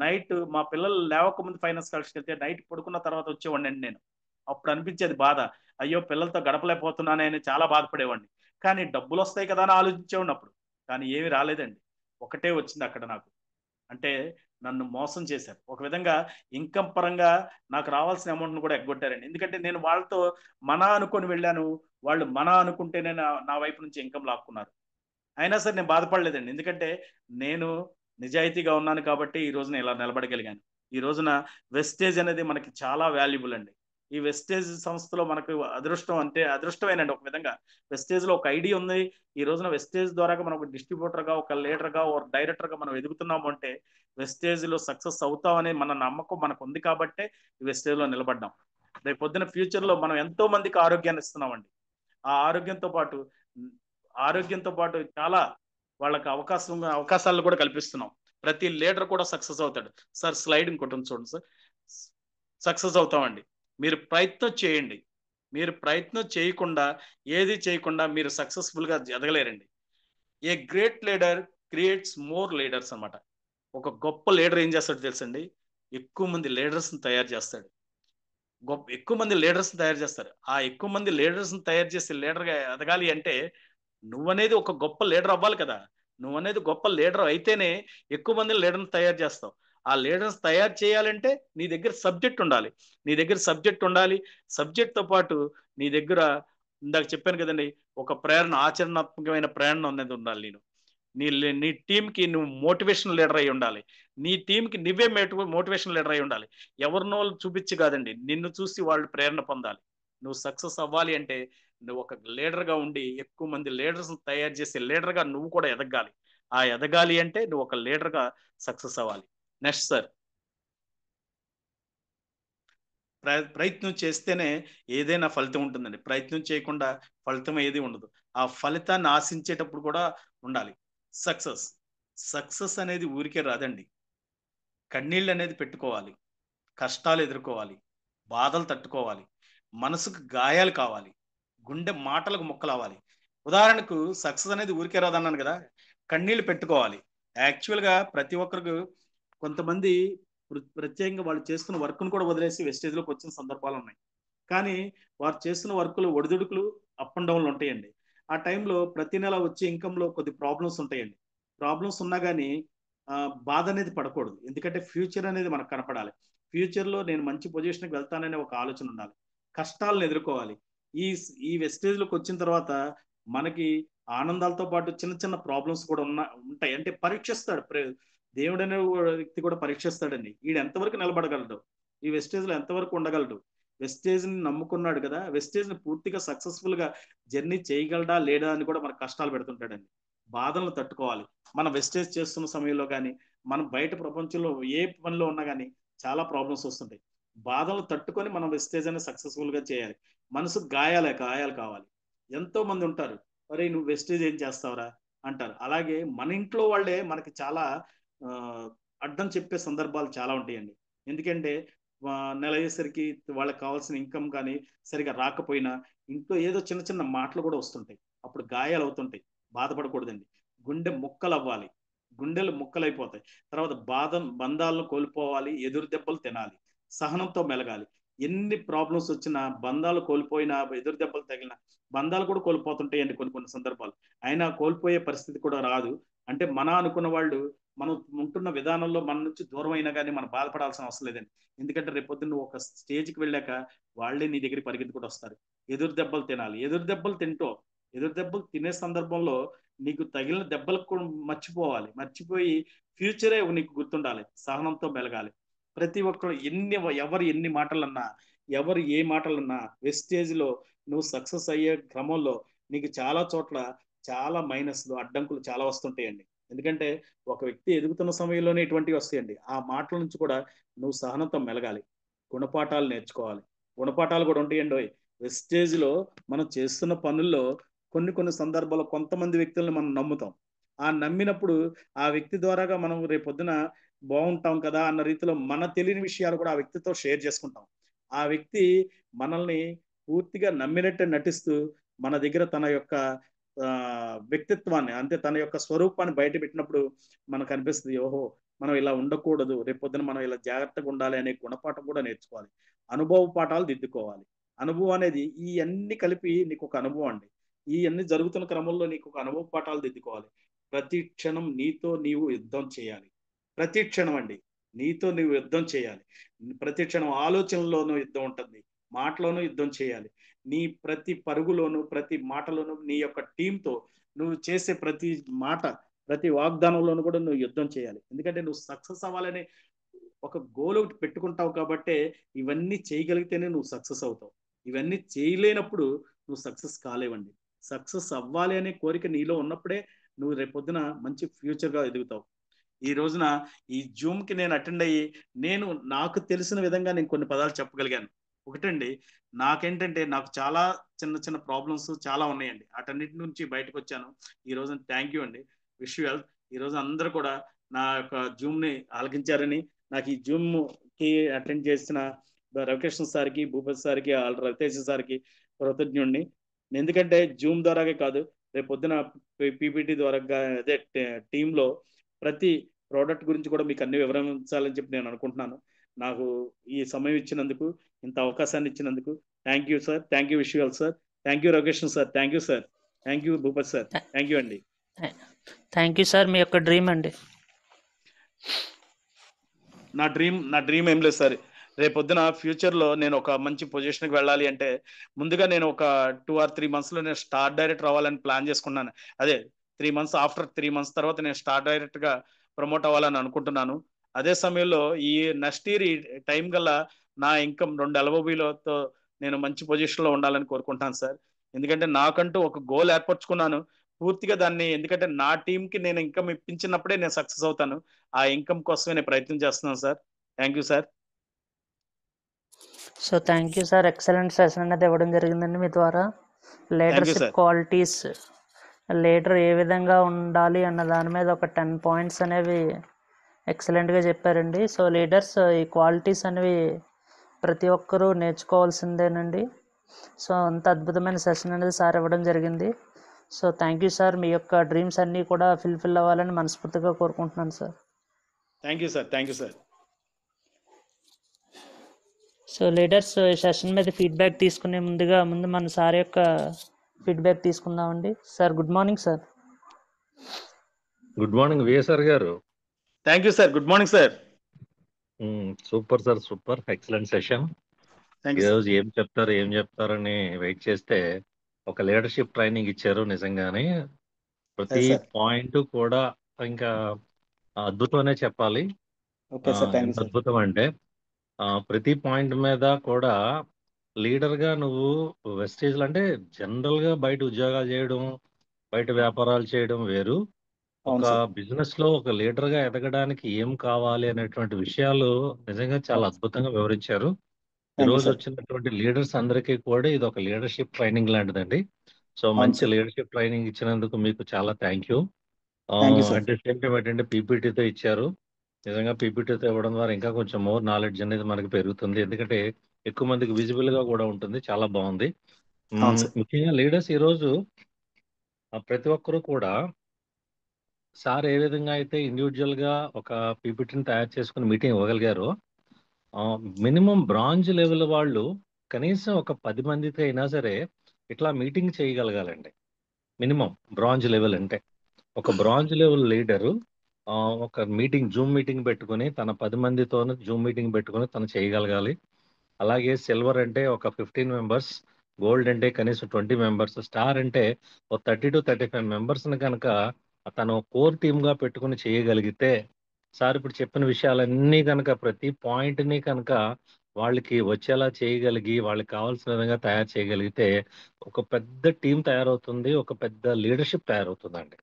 నైట్ మా పిల్లలు లేవక ముందు ఫైనాన్స్ కలెక్షన్కి వెళ్తే నైట్ పడుకున్న తర్వాత వచ్చేవాడిని నేను. అప్పుడు అనిపించేది బాధ, అయ్యో పిల్లలతో గడపలేకపోతున్నానే అని చాలా బాధపడేవాడిని. కానీ డబ్బులు వస్తాయి కదా అని ఆలోచించేవాడిని అప్పుడు. కానీ ఏమి రాలేదండి. ఒకటే వచ్చింది అక్కడ నాకు, అంటే నన్ను మోసం చేశారు. ఒక విధంగా ఇన్కమ్ పరంగా నాకు రావాల్సిన అమౌంట్‌ని కూడా ఎగ్గొట్టారండి. ఎందుకంటే నేను వాళ్ళతో మనా అనుకొని వెళ్ళాను. వాళ్ళు మనా అనుకుంటేనే నా వైపు నుంచి ఇన్కమ్ లాక్కున్నారు. అయినా సరే నేను బాధపడలేదండి. ఎందుకంటే నేను నిజాయితీగా ఉన్నాను కాబట్టి ఈ రోజున ఇలా నిలబడగలిగాను. ఈ రోజున వెస్టేజ్ అనేది మనకి చాలా వాల్యుబుల్ అండి. ఈ వెస్టేజ్ సంస్థలో మనకు అదృష్టం అంటే అదృష్టమేనండి ఒక విధంగా. వెస్టేజ్‌లో ఒక ఐడీ ఉంది. ఈ రోజున వెస్టేజ్ ద్వారాగా మనం ఒక డిస్ట్రిబ్యూటర్‌గా, ఒక లీడర్‌గా, ఒక డైరెక్టర్‌గా మనం ఎదుగుతున్నాము అంటే వెస్టేజ్‌లో సక్సెస్ అవుతామనే మన నమ్మకం మనకుంది కాబట్టే ఈ వెస్టేజ్‌లో నిలబడ్డాం. రేపొద్దున ఫ్యూచర్‌లో మనం ఎంతో మందికి ఆరోగ్యాన్ని ఇస్తున్నామండి. ఆ ఆరోగ్యంతో పాటు చాలా వాళ్ళకి అవకాశాలు కూడా కల్పిస్తున్నాం. ప్రతి లీడర్ కూడా సక్సెస్ అవుతాడు. సార్ స్లైడ్ ఇంకోటి ఉంది చూడండి సార్. సక్సెస్ అవుతామండి. మీరు ప్రయత్నం చేయండి. మీరు ప్రయత్నం చేయకుండా ఏది చేయకుండా మీరు సక్సెస్‌ఫుల్‌గా ఎదగలేరండి. A great leader creates more leaders అన్నమాట. ఒక గొప్ప లీడర్ ఏం చేస్తాడో తెలుసండి? ఎక్కువ మంది లీడర్స్‌ని తయారు చేస్తాడు. ఎక్కువ మంది లీడర్స్‌ని తయారు చేస్తారు. ఆ ఎక్కువ మంది లీడర్స్‌ని తయారు చేసి లీడర్‌గా ఎదగాలి అంటే నువ్వనేది ఒక గొప్ప లీడర్ అవ్వాలి కదా! నువ్వనేది గొప్ప లీడర్ అయితేనే ఎక్కువ మందిని లీడర్‌ని తయారు చేస్తావు. ఆ లీడర్స్ తయారు చేయాలంటే నీ దగ్గర సబ్జెక్ట్ ఉండాలి. నీ దగ్గర సబ్జెక్ట్ ఉండాలి. సబ్జెక్ట్‌తో పాటు నీ దగ్గర ఇందాక చెప్పాను కదండీ! ఒక ప్రేరణ ఆచరణాత్మకమైన ప్రేరణ అనేది ఉండాలి నీ టీమ్‌కి నువ్వు మోటివేషనల్ లీడర్ అయ్యి ఉండాలి. నీ టీమ్‌కి నువ్వే మోటివేషనల్ లీడర్ అయ్యి ఉండాలి. ఎవరినో చూపించి కాదండి. నిన్ను చూసి వాళ్ళు ప్రేరణ పొందాలి. నువ్వు సక్సెస్ అవ్వాలి అంటే నువ్వు ఒక లీడర్‌గా ఉండి ఎక్కువ మంది లీడర్స్‌ని తయారు చేసే లీడర్‌గా నువ్వు కూడా ఎదగాలి. ఆ ఎదగాలి అంటే నువ్వు ఒక లీడర్‌గా సక్సెస్ అవ్వాలి. Next sir. ప్రయత్నం చేస్తేనే ఏదైనా ఫలితం ఉంటుందండి. ప్రయత్నం చేయకుండా ఫలితం ఏది ఉండదు. ఆ ఫలితాన్ని ఆశించేటప్పుడు కూడా ఉండాలి. సక్సెస్. సక్సెస్ అనేది ఊరికే రాదండి. కన్నీళ్ళనేది పెట్టుకోవాలి. కష్టాలు ఎదుర్కోవాలి. బాధలు తట్టుకోవాలి. మనసుకు గాయాలు కావాలి. గుండె మాటలకు ముక్కలవ్వాలి. ఉదాహరణకు సక్సెస్ అనేది ఊరికే రాదన్నాను గదా! కన్నీళ్లు పెట్టుకోవాలి. యాక్చువల్‌గా ప్రతి ఒక్కరికి కొంతమంది ప్రత్యేకంగా వాళ్ళు చేస్తున్న వర్క్‌ని కూడా వదిలేసి వెస్టేజ్‌లోకి వచ్చిన సందర్భాలున్నాయి. కానీ వారు చేస్తున్న వర్క్‌లో ఒడిదుడుకులు, అప్ అండ్ డౌన్‌లు ఉంటాయండి. ఆ టైంలో ప్రతి నెల వచ్చే ఇన్‌కమ్‌లో కొద్ది ప్రాబ్లమ్స్ ఉంటాయండి. ప్రాబ్లమ్స్ ఉన్నా గాని బాధ అనేది పడకూడదు. ఎందుకంటే ఫ్యూచర్ అనేది మనకు కనపడాలి. ఫ్యూచర్‌లో నేను మంచి పొజిషన్‌కి వెళ్తాననే ఒక ఆలోచన ఉండాలి. కష్టాలను ఎదుర్కోవాలి. ఈ వెస్టేజ్‌లోకి వచ్చిన తర్వాత మనకి ఆనందాలతో పాటు చిన్న చిన్న ప్రాబ్లమ్స్ కూడా ఉంటాయి. అంటే పరీక్షిస్తాడు. దేవుడనే వ్యక్తి కూడా పరీక్షిస్తాడండి. ఈడు ఎంతవరకు నిలబడగలడు? ఈ వెస్టేజ్‌లో ఎంతవరకు ఉండగలడు? వెస్టేజ్‌ని నమ్ముకున్నాడు కదా! వెస్టేజ్‌ని పూర్తిగా సక్సెస్‌ఫుల్‌గా జర్నీ చేయగలడా? లేడా? అని కూడా మనకు కష్టాలు పెడుతుంటాడండి. బాధలను తట్టుకోవాలి. మనం వెస్టేజ్ చేస్తున్న సమయంలో గాని, మనం బయట ప్రపంచంలో ఏ పనిలో ఉన్నా గాని చాలా ప్రాబ్లమ్స్ వస్తుంటాయి. బాధలు తట్టుకొని మనం వెస్టేజ్ అనేది సక్సెస్‌ఫుల్‌గా చేయాలి. మనసుకు గాయాలు కావాలి. ఎంతో మంది ఉంటారు. "ఒరేయ్! నువ్వు వెస్టేజ్ ఏం చేస్తావురా?" అంటారు. అలాగే మన ఇంట్లో వాళ్ళే మనకి చాలా ఆహ్, అడ్డం చెప్పే సందర్భాలు చాలా ఉంటాయండి. ఎందుకంటే నెల అయ్యేసరికి వాళ్ళకి కావాల్సిన ఇన్కమ్ కానీ సరిగ్గా రాకపోయినా ఇంట్లో ఏదో చిన్న చిన్న మాటలు కూడా వస్తుంటాయి. అప్పుడు గాయాలవుతుంటాయి. బాధపడకూడదండి. గుండె ముక్కలవ్వాలి. గుండెలు ముక్కలైపోతాయి. తర్వాత బంధాలను కోల్పోవాలి. ఎదురు దెబ్బలు తినాలి. సహనంతో మెలగాలి. ఎన్ని ప్రాబ్లమ్స్ వచ్చినా, బంధాలు కోల్పోయినా, ఎదురు దెబ్బలు తగిలినా, బంధాలు కూడా కోల్పోతుంటాయండి కొన్ని కొన్ని సందర్భాలు. అయినా కోల్పోయే పరిస్థితి కూడా రాదు. అంటే అనుకున్న వాళ్ళు మనం ఉంటున్న విధానంలో మన నుంచి దూరం అయినా గాని మనం బాధపడాల్సిన అవసరం లేదండి. ఎందుకంటే రేపొద్దున నువ్వు ఒక స్టేజ్‌కి వెళ్ళాక వాళ్ళే నీ దగ్గరికి పరిగెత్తుకుంటూ వస్తారు. ఎదురు దెబ్బలు తినాలి. ఎదురు దెబ్బలు తినే సందర్భంలో నీకు తగిలిన దెబ్బలకు కూడా మర్చిపోవాలి. మర్చిపోయి ఫ్యూచరే నీకు గుర్తుండాలి. సహనంతో మెలగాలి. ప్రతి ఒక్కరు ఎవరు ఎన్ని మాటలన్నా, ఎవరు ఏ మాటలన్నా వెస్టేజ్‌లో నువ్వు సక్సెస్ అయ్యే క్రమంలో నీకు చాలా చోట్ల చాలా మైనస్‌లు, అడ్డంకులు చాలా వస్తుంటాయండి. ఎందుకంటే ఒక వ్యక్తి ఎదుగుతున్న సమయంలోనే ఇటువంటివి వస్తాయండి. ఆ మాటల నుంచి కూడా నువ్వు సహనంతో మెలగాలి. గుణపాఠాలు నేర్చుకోవాలి. గుణపాఠాలు కూడా ఉంటాయండోయ్! వెస్టేజ్‌లో మనం చేస్తున్న పనుల్లో కొన్ని కొన్ని సందర్భాల్లో కొంతమంది వ్యక్తుల్ని మనం నమ్ముతాం. ఆ నమ్మినప్పుడు ఆ వ్యక్తి ద్వారాగా మనం రేపొద్దున బావుంటాం కదా! అన్న రీతిలో మన తెలియని విషయాలు కూడా ఆ వ్యక్తితో షేర్ చేసుకుంటాం. ఆ వ్యక్తి మనల్ని పూర్తిగా నమ్మినట్టే నటిస్తూ మన దగ్గర తన యొక్క వ్యక్తిత్వాన్ని అంటే తన యొక్క స్వరూపాన్ని బయట పెట్టినప్పుడు మనకనిపిస్తది. ఓహో! మనం ఇలా ఉండకూడదు. రేపొద్దున మనం ఇలా జాగ్రత్తగా ఉండాలి అనే గుణపాఠం కూడా నేర్చుకోవాలి. అనుభవ పాఠాలు దిద్దుకోవాలి. అనుభవం అనేది ఇయన్నీ కలిపి నీకొక అనుభవం అండి. ఇయన్నీ జరుగుతున్న క్రమంలో నీకొక అనుభవ పాఠాలు దిద్దుకోవాలి. ప్రతి క్షణం నీతో నీవు యుద్ధం చేయాలి. ప్రతి క్షణం అండి. నీతో నువ్వు యుద్ధం చేయాలి. ప్రతి క్షణం ఆలోచనలోనూ యుద్ధం ఉంటుంది, మాటలోనూ యుద్ధం చేయాలి. నీ ప్రతి పరుగులోను, ప్రతి మాటలోను, నీ యొక్క టీంతో నువ్వు చేసే ప్రతి మాట, ప్రతి వాగ్దానంలోనూ కూడా నువ్వు యుద్ధం చేయాలి. ఎందుకంటే నువ్వు సక్సెస్ అవ్వాలని ఒక గోల్ ఒకటి పెట్టుకుంటావు కాబట్టే ఇవన్నీ చేయగలిగితేనే నువ్వు సక్సెస్ అవుతావు. ఇవన్నీ చేయలేనప్పుడు నువ్వు సక్సెస్ కాలేవండి. సక్సెస్ అవ్వాలి అనే కోరిక నీలో ఉన్నప్పుడే నువ్వు రేపొద్దున మంచి ఫ్యూచర్గా ఎదుగుతావు. ఈ రోజున ఈ జూమ్కి నేను అటెండ్ అయ్యి నేను నాకు తెలిసిన విధంగా నేను కొన్ని పదాలు చెప్పగలిగాను. ఒకటండి, నాకేంటంటే నాకు చాలా చిన్న చిన్న ప్రాబ్లమ్స్ చాలా ఉన్నాయండి. వాటన్నిటి నుంచి బయటకు వచ్చాను. ఈ రోజు థ్యాంక్ యూ అండి. Wish you health. ఈ రోజు అందరూ కూడా నా యొక్క జూమ్ని ఆలకించారని, నాకు ఈ జూమ్కి అటెండ్ చేసిన రవికృష్ణ సార్కి, భూపతి సార్కి, రవితేజ సార్కి కృతజ్ఞుడిని. ఎందుకంటే జూమ్ ద్వారాగే కాదు, రేపు పొద్దున పీపీటీ ద్వారా అదే టీంలో ప్రతి ప్రోడక్ట్ గురించి కూడా మీకు అన్ని వివరించాలని చెప్పి నేను అనుకుంటున్నాను. నాకు ఈ సమయం ఇచ్చినందుకు, ఇంత అవకాశాన్ని ఇచ్చినందుకు thank you sir. Thank you విషువల్ sir. Thank you Ravikrishna sir. Thank you sir. Thank you Bhupathi sir. Thank you అండి. Thank you sir. మీ యొక్క డ్రీమ్ అండి. నా డ్రీమ్ ఏం లేదు సార్. రేపొద్దున ఫ్యూచర్లో నేను ఒక మంచి పొజిషన్కి వెళ్ళాలి అంటే ముందుగా నేను ఒక 2 or 3 monthsలో నేను స్టార్ డైరెక్టర్ అవ్వాలని ప్లాన్ చేసుకున్నాను. అదే 3 months, ఆఫ్టర్ 3 months తర్వాత నేను స్టార్ డైరెక్టర్గా ప్రమోట్ అవ్వాలని అనుకుంటున్నాను. అదే సమయంలో ఈ నెక్స్ట్ ఇయర్ ఈ టైం కల్లా నా ఇన్కమ్ 2 LOBలతో నేను మంచి పొజిషన్లో ఉండాలని కోరుకుంటాను సార్. ఎందుకంటే నాకంటూ ఒక గోల్ ఏర్పరచుకున్నాను పూర్తిగా దాన్ని. ఎందుకంటే నా టీంకి నేను ఇన్కమ్ ఇప్పించినప్పుడే నేను సక్సెస్ అవుతాను. ఆ ఇన్కమ్ కోసమే నేను ప్రయత్నం చేస్తున్నాను sir. Thank you sir. So thank you sir. Excellent session అనేది ఇవ్వడం జరిగిందండి మీ ద్వారా. Leadership sir. క్వాలిటీస్, లీడర్ ఏ విధంగా ఉండాలి అన్న దాని మీద ఒక 10 points అనేవి ఎక్సలెంట్గా చెప్పారండి. సో లీడర్స్ ఈ క్వాలిటీస్ అనేవి ప్రతి ఒక్కరూ నేర్చుకోవాల్సిందేనండి. సో అంత అద్భుతమైన సెషన్ అనేది సార్ ఇవ్వడం జరిగింది. So thank you sir. మీ యొక్క డ్రీమ్స్ అన్నీ కూడా ఫుల్ఫిల్ అవ్వాలని మనస్ఫూర్తిగా కోరుకుంటున్నాను sir. Thank you sir. Thank you sir. So leaders session మీద ఫీడ్బ్యాక్ తీసుకునే ముందు మన సార్ యొక్క ఫీడ్బ్యాక్ తీసుకుందామండి. Sir good morning sir. Good morning VSR garu. Thank you sir. Good morning sir. Super sir, super, excellent session. Thank you sir. ఈరోజు ఏం చెప్తారని wait చేస్తే ఒక లీడర్షిప్ ట్రైనింగ్ ఇచ్చారు. నిజంగానే ప్రతి Yes, sir. పాయింట్ కూడా ఇంకా అద్భుతమనే చెప్పాలి. Okay sir. థ్యాంక్ యూ ఎంత సార్. అద్భుతం అంటే ప్రతి పాయింట్ మీద కూడా లీడర్ గా నువ్వు వెస్టేజ్లు అంటే జనరల్ గా బయట ఉద్యోగాలు చేయడం, బయట వ్యాపారాలు చేయడం వేరు. అవును ఒక సార్. బిజినెస్ లో ఒక లీడర్ గా ఎదగడానికి ఏం కావాలి అనేటువంటి విషయాలు నిజంగా చాలా అద్భుతంగా వివరించారు. ఈ థ్యాంక్ యూ రోజు సార్. వచ్చినటువంటి లీడర్స్ అందరికీ కూడా ఇది ఒక లీడర్షిప్ ట్రైనింగ్ లాంటిదండి. సో అవును మంచి సార్. లీడర్షిప్ ట్రైనింగ్ ఇచ్చినందుకు మీకు చాలా thank you. Thank you sir. అంటే సేమ్ టైం ఏంటంటే పీపీటీతో ఇచ్చారు. నిజంగా పీపీటీతో ఇవ్వడం ద్వారా ఇంకా కొంచెం మోర్ నాలెడ్జ్ అనేది మనకి పెరుగుతుంది. ఎందుకంటే ఎక్కువ మందికి విజిబుల్ గా కూడా ఉంటుంది. చాలా బాగుంది. అవును సార్. ముఖ్యంగా లీడర్స్ ఈ రోజు ప్రతి ఒక్కరూ కూడా సార్ ఏ విధంగా అయితే ఇండివిజువల్ గా ఒక పీపీటీని తయారు చేసుకుని మీటింగ్ ఇవ్వగలిగారో, మినిమం బ్రాంజ్ లెవెల్ వాళ్ళు కనీసం ఒక 10 మందితో అయినా సరే ఇట్లా మీటింగ్ చేయగలగాలండి. మినిమం బ్రాంజ్ లెవెల్ అంటే ఒక బ్రాంజ్ లెవెల్ లీడరు ఒక జూమ్ మీటింగ్ పెట్టుకుని తన 10 మందితో జూమ్ మీటింగ్ పెట్టుకుని తను చేయగలగాలి. అలాగే సిల్వర్ అంటే ఒక 15 మెంబర్స్, గోల్డ్ అంటే కనీసం 20 మెంబర్స్, స్టార్ అంటే ఒక 30 to 35 మెంబర్స్ని కనుక తను కోర్ టీమ్గా పెట్టుకుని చేయగలిగితే, సార్ ఇప్పుడు చెప్పిన విషయాలన్నీ కనుక ప్రతి పాయింట్ని కనుక వాళ్ళకి వచ్చేలా చేయగలిగి వాళ్ళకి కావాల్సిన విధంగా తయారు చేయగలిగితే ఒక పెద్ద టీం తయారవుతుంది, ఒక పెద్ద లీడర్షిప్ తయారవుతుందండి.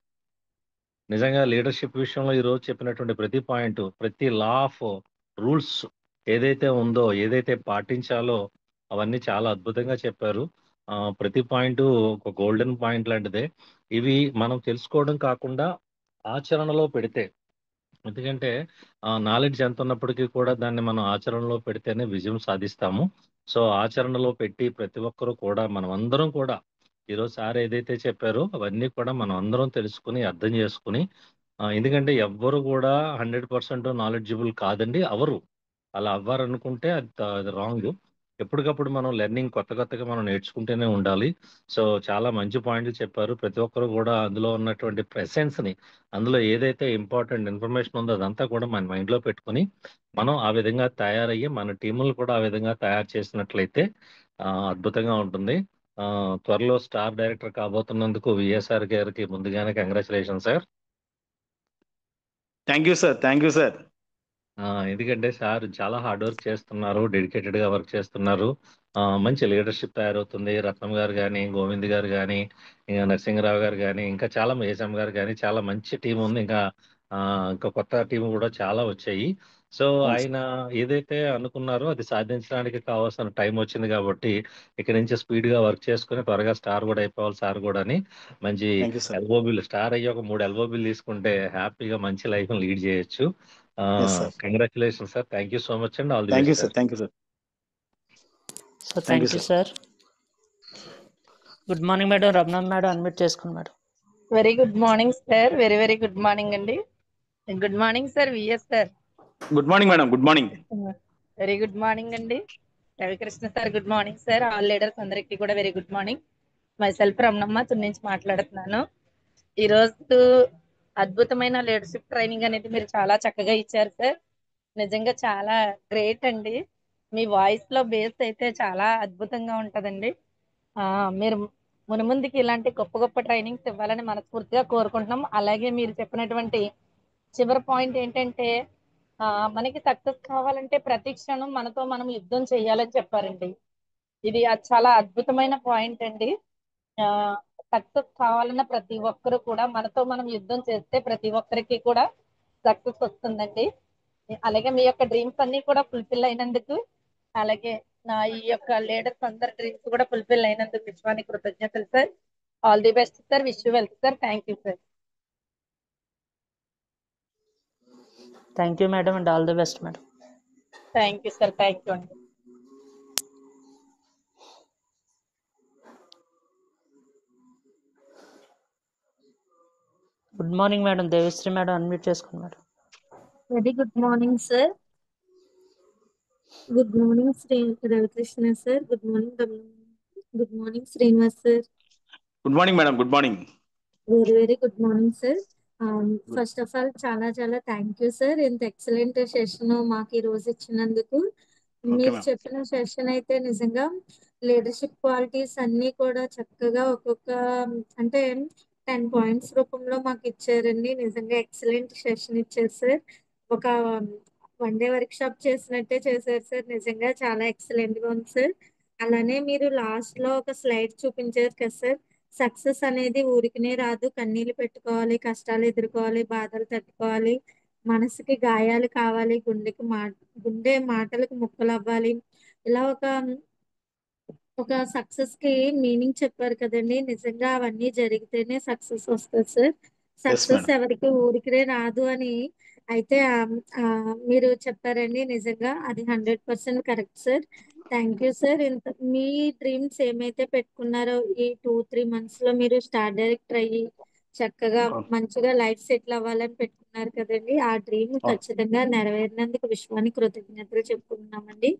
నిజంగా లీడర్షిప్ విషయంలో ఈరోజు చెప్పినటువంటి ప్రతి పాయింట్, ప్రతి లా ఆఫ్ రూల్స్ ఏదైతే ఉందో, ఏదైతే పాటించాలో అవన్నీ చాలా అద్భుతంగా చెప్పారు. ప్రతి పాయింట్ ఒక గోల్డెన్ పాయింట్ లాంటిదే. ఇవి మనం తెలుసుకోవడం కాకుండా ఆచరణలో పెడితే, ఎందుకంటే నాలెడ్జ్ ఎంత ఉన్నప్పటికీ కూడా దాన్ని మనం ఆచరణలో పెడితేనే విజయం సాధిస్తాము. సో ఆచరణలో పెట్టి ప్రతి ఒక్కరూ కూడా మనం అందరం కూడా ఈరోజు సార్ ఏదైతే చెప్పారో అవన్నీ కూడా మనం అందరం తెలుసుకుని అర్థం చేసుకుని, ఎందుకంటే ఎవ్వరు కూడా 100% నాలెడ్జబుల్ కాదండి. అలా అవ్వారనుకుంటే అది రాంగ్. ఎప్పటికప్పుడు మనం లెర్నింగ్ కొత్తగా మనం నేర్చుకుంటూనే ఉండాలి. సో చాలా మంచి పాయింట్లు చెప్పారు. ప్రతి ఒక్కరు కూడా అందులో ఉన్నటువంటి ప్రెసెన్స్‌ని, అందులో ఏదైతే ఇంపార్టెంట్ ఇన్ఫర్మేషన్ ఉందో అదంతా కూడా మన మైండ్‌లో పెట్టుకొని, మనం ఆ విధంగా తయారయ్యి మన టీములు కూడా ఆ విధంగా తయారు చేసినట్లయితే అద్భుతంగా ఉంటుంది. త్వరలో స్టార్ డైరెక్టర్ కాబోతున్నందుకు విఎస్ఆర్ గారికి ముందుగానే congratulations sir. Thank you sir, thank you sir. ఎందుకంటే సార్ చాలా హార్డ్ వర్క్ చేస్తున్నారు, డెడికేటెడ్‌గా వర్క్ చేస్తున్నారు. మంచి లీడర్‌షిప్ తయారవుతుంది. రత్నం గారు గాని, గోవింద్ గారు గాని, నరసింహరావు గారు గాని, ఇంకా చాలా ఏజం గారు గాని చాలా మంచి టీమ్ ఉంది. ఇంకా కొత్త టీమ్ కూడా చాలా వచ్చాయి. సో, అవును సార్. ఆయన ఏదైతే అనుకున్నారో అది సాధించడానికి కావాల్సిన టైం వచ్చింది కాబట్టి, ఇక నుంచి స్పీడ్‌గా వర్క్ చేసుకొని త్వరగా స్టార్ కూడా అయిపోవాలి సార్ గూడాని. మంచి థ్యాంక్ యూ సార్. ఎల్‌ఓబిలు స్టార్ అయ్యి ఒక 3 ఎల్‌ఓబిలు తీసుకుంటే హ్యాపీగా మంచి లైఫ్‌ని లీడ్ చేయొచ్చు. Yes sir. Congratulations sir. Thank you so much and all the thank you best sir, sir. Thank you sir. So thank you thank you sir. Sir. Good morning madam. Ramana madam unmute చేసుకోండి madam. Very good morning sir. Very very good morning అండి. Good morning sir VS sir. Good morning madam, good morning. Very good morning అండి. Ravikrishna sir good morning sir. All leaders అందరికీ కూడా very good morning. My self Ramanamma Tuni నుంచి మాట్లాడుతున్నాను. ఈ రోజు అద్భుతమైన leadership training అనేది మీరు చాలా చక్కగా ఇచ్చారు సార్. నిజంగా చాలా గ్రేట్ అండి. మీ వాయిస్ లో బేస్ అయితే చాలా అద్భుతంగా ఉంటదండి. మీరు మునుముందుకి ఇలాంటి గొప్ప గొప్ప ట్రైనింగ్స్ ఇవ్వాలని మనస్ఫూర్తిగా కోరుకుంటున్నాం. అలాగే మీరు చెప్పినటువంటి చివరి పాయింట్ ఏంటంటే మనకి సక్సెస్ కావాలంటే ప్రతి క్షణం మనతో మనం యుద్ధం చేయాలని చెప్పారండి. ఇది చాలా అద్భుతమైన పాయింట్ అండి. సక్సెస్ కావాలన్న ప్రతి ఒక్కరు కూడా మనతో మనం యుద్ధం చేస్తే ప్రతి ఒక్కరికి కూడా సక్సెస్ వస్తుందండి. అలాగే మీ యొక్క డ్రీమ్స్ అన్ని కూడా ఫుల్ఫిల్ అయినందుకు, అలాగే నా ఈ యొక్క లీడర్స్ అందరి డ్రీమ్స్ కూడా ఫుల్ఫిల్ అయినందుకు విశ్వానికి కృతజ్ఞతలు sir. All the best sir. Wish you wealth sir. Thank you sir. Thank you madam and all the best madam. Thank you sir. Thank you అండి. Good morning madam. Devisri madam unmute చేసుకోండి madam. Very good morning sir. Good morning Shri Ravikrishna sir. Good morning Srinivas sir. Good morning madam, good morning. Very very good morning sir. First of all చాలా చాలా thank you sir. ఇంత excellent session మాకు ఈ రోజు ఇచ్చినందుకు. మీరు చెప్పిన సెషన్ అయితే నిజంగా లీడర్షిప్ క్వాలిటీస్ అన్ని కూడా చక్కగా ఒక్కొక్క అంటే 10 పాయింట్స్ రూపంలో మాకు ఇచ్చారండి. నిజంగా ఎక్సలెంట్ సెషన్ ఇచ్చారు సార్. ఒక 1 డే వర్క్ షాప్ చేసినట్టే చేశారు సార్. నిజంగా చాలా ఎక్సలెంట్ గా ఉంది సార్. అలానే మీరు లాస్ట్ లో ఒక స్లైడ్ చూపించారు కదా సార్. సక్సెస్ అనేది ఊరికనే రాదు. కన్నీళ్లు పెట్టుకోవాలి, కష్టాలు ఎదుర్కోవాలి, బాధలు తట్టుకోవాలి, మనసుకి గాయాలు కావాలి, గుండె మాటలకు ముక్కలు అవ్వాలి. ఇలా ఒక సక్సెస్ కి మీనింగ్ చెప్పారు కదండి. నిజంగా అవన్నీ జరిగితేనే సక్సెస్ వస్తుంది సార్. సక్సెస్ ఎవరికి ఊరికనే రాదు అని అయితే మీరు చెప్పారండి. నిజంగా అది 100% correct sir. Thank you sir. Me dreams ఏమైతే పెట్టుకున్నారో ఈ 2-3 months లో మీరు స్టార్ డైరెక్టర్ అయ్యి చక్కగా మంచిగా లైఫ్ సెటిల్ అవ్వాలని పెట్టుకున్నారు కదండి. ఆ డ్రీమ్ ఖచ్చితంగా నెరవేరినందుకు విశ్వానికి కృతజ్ఞతలు చెప్పుకుంటున్నామండి.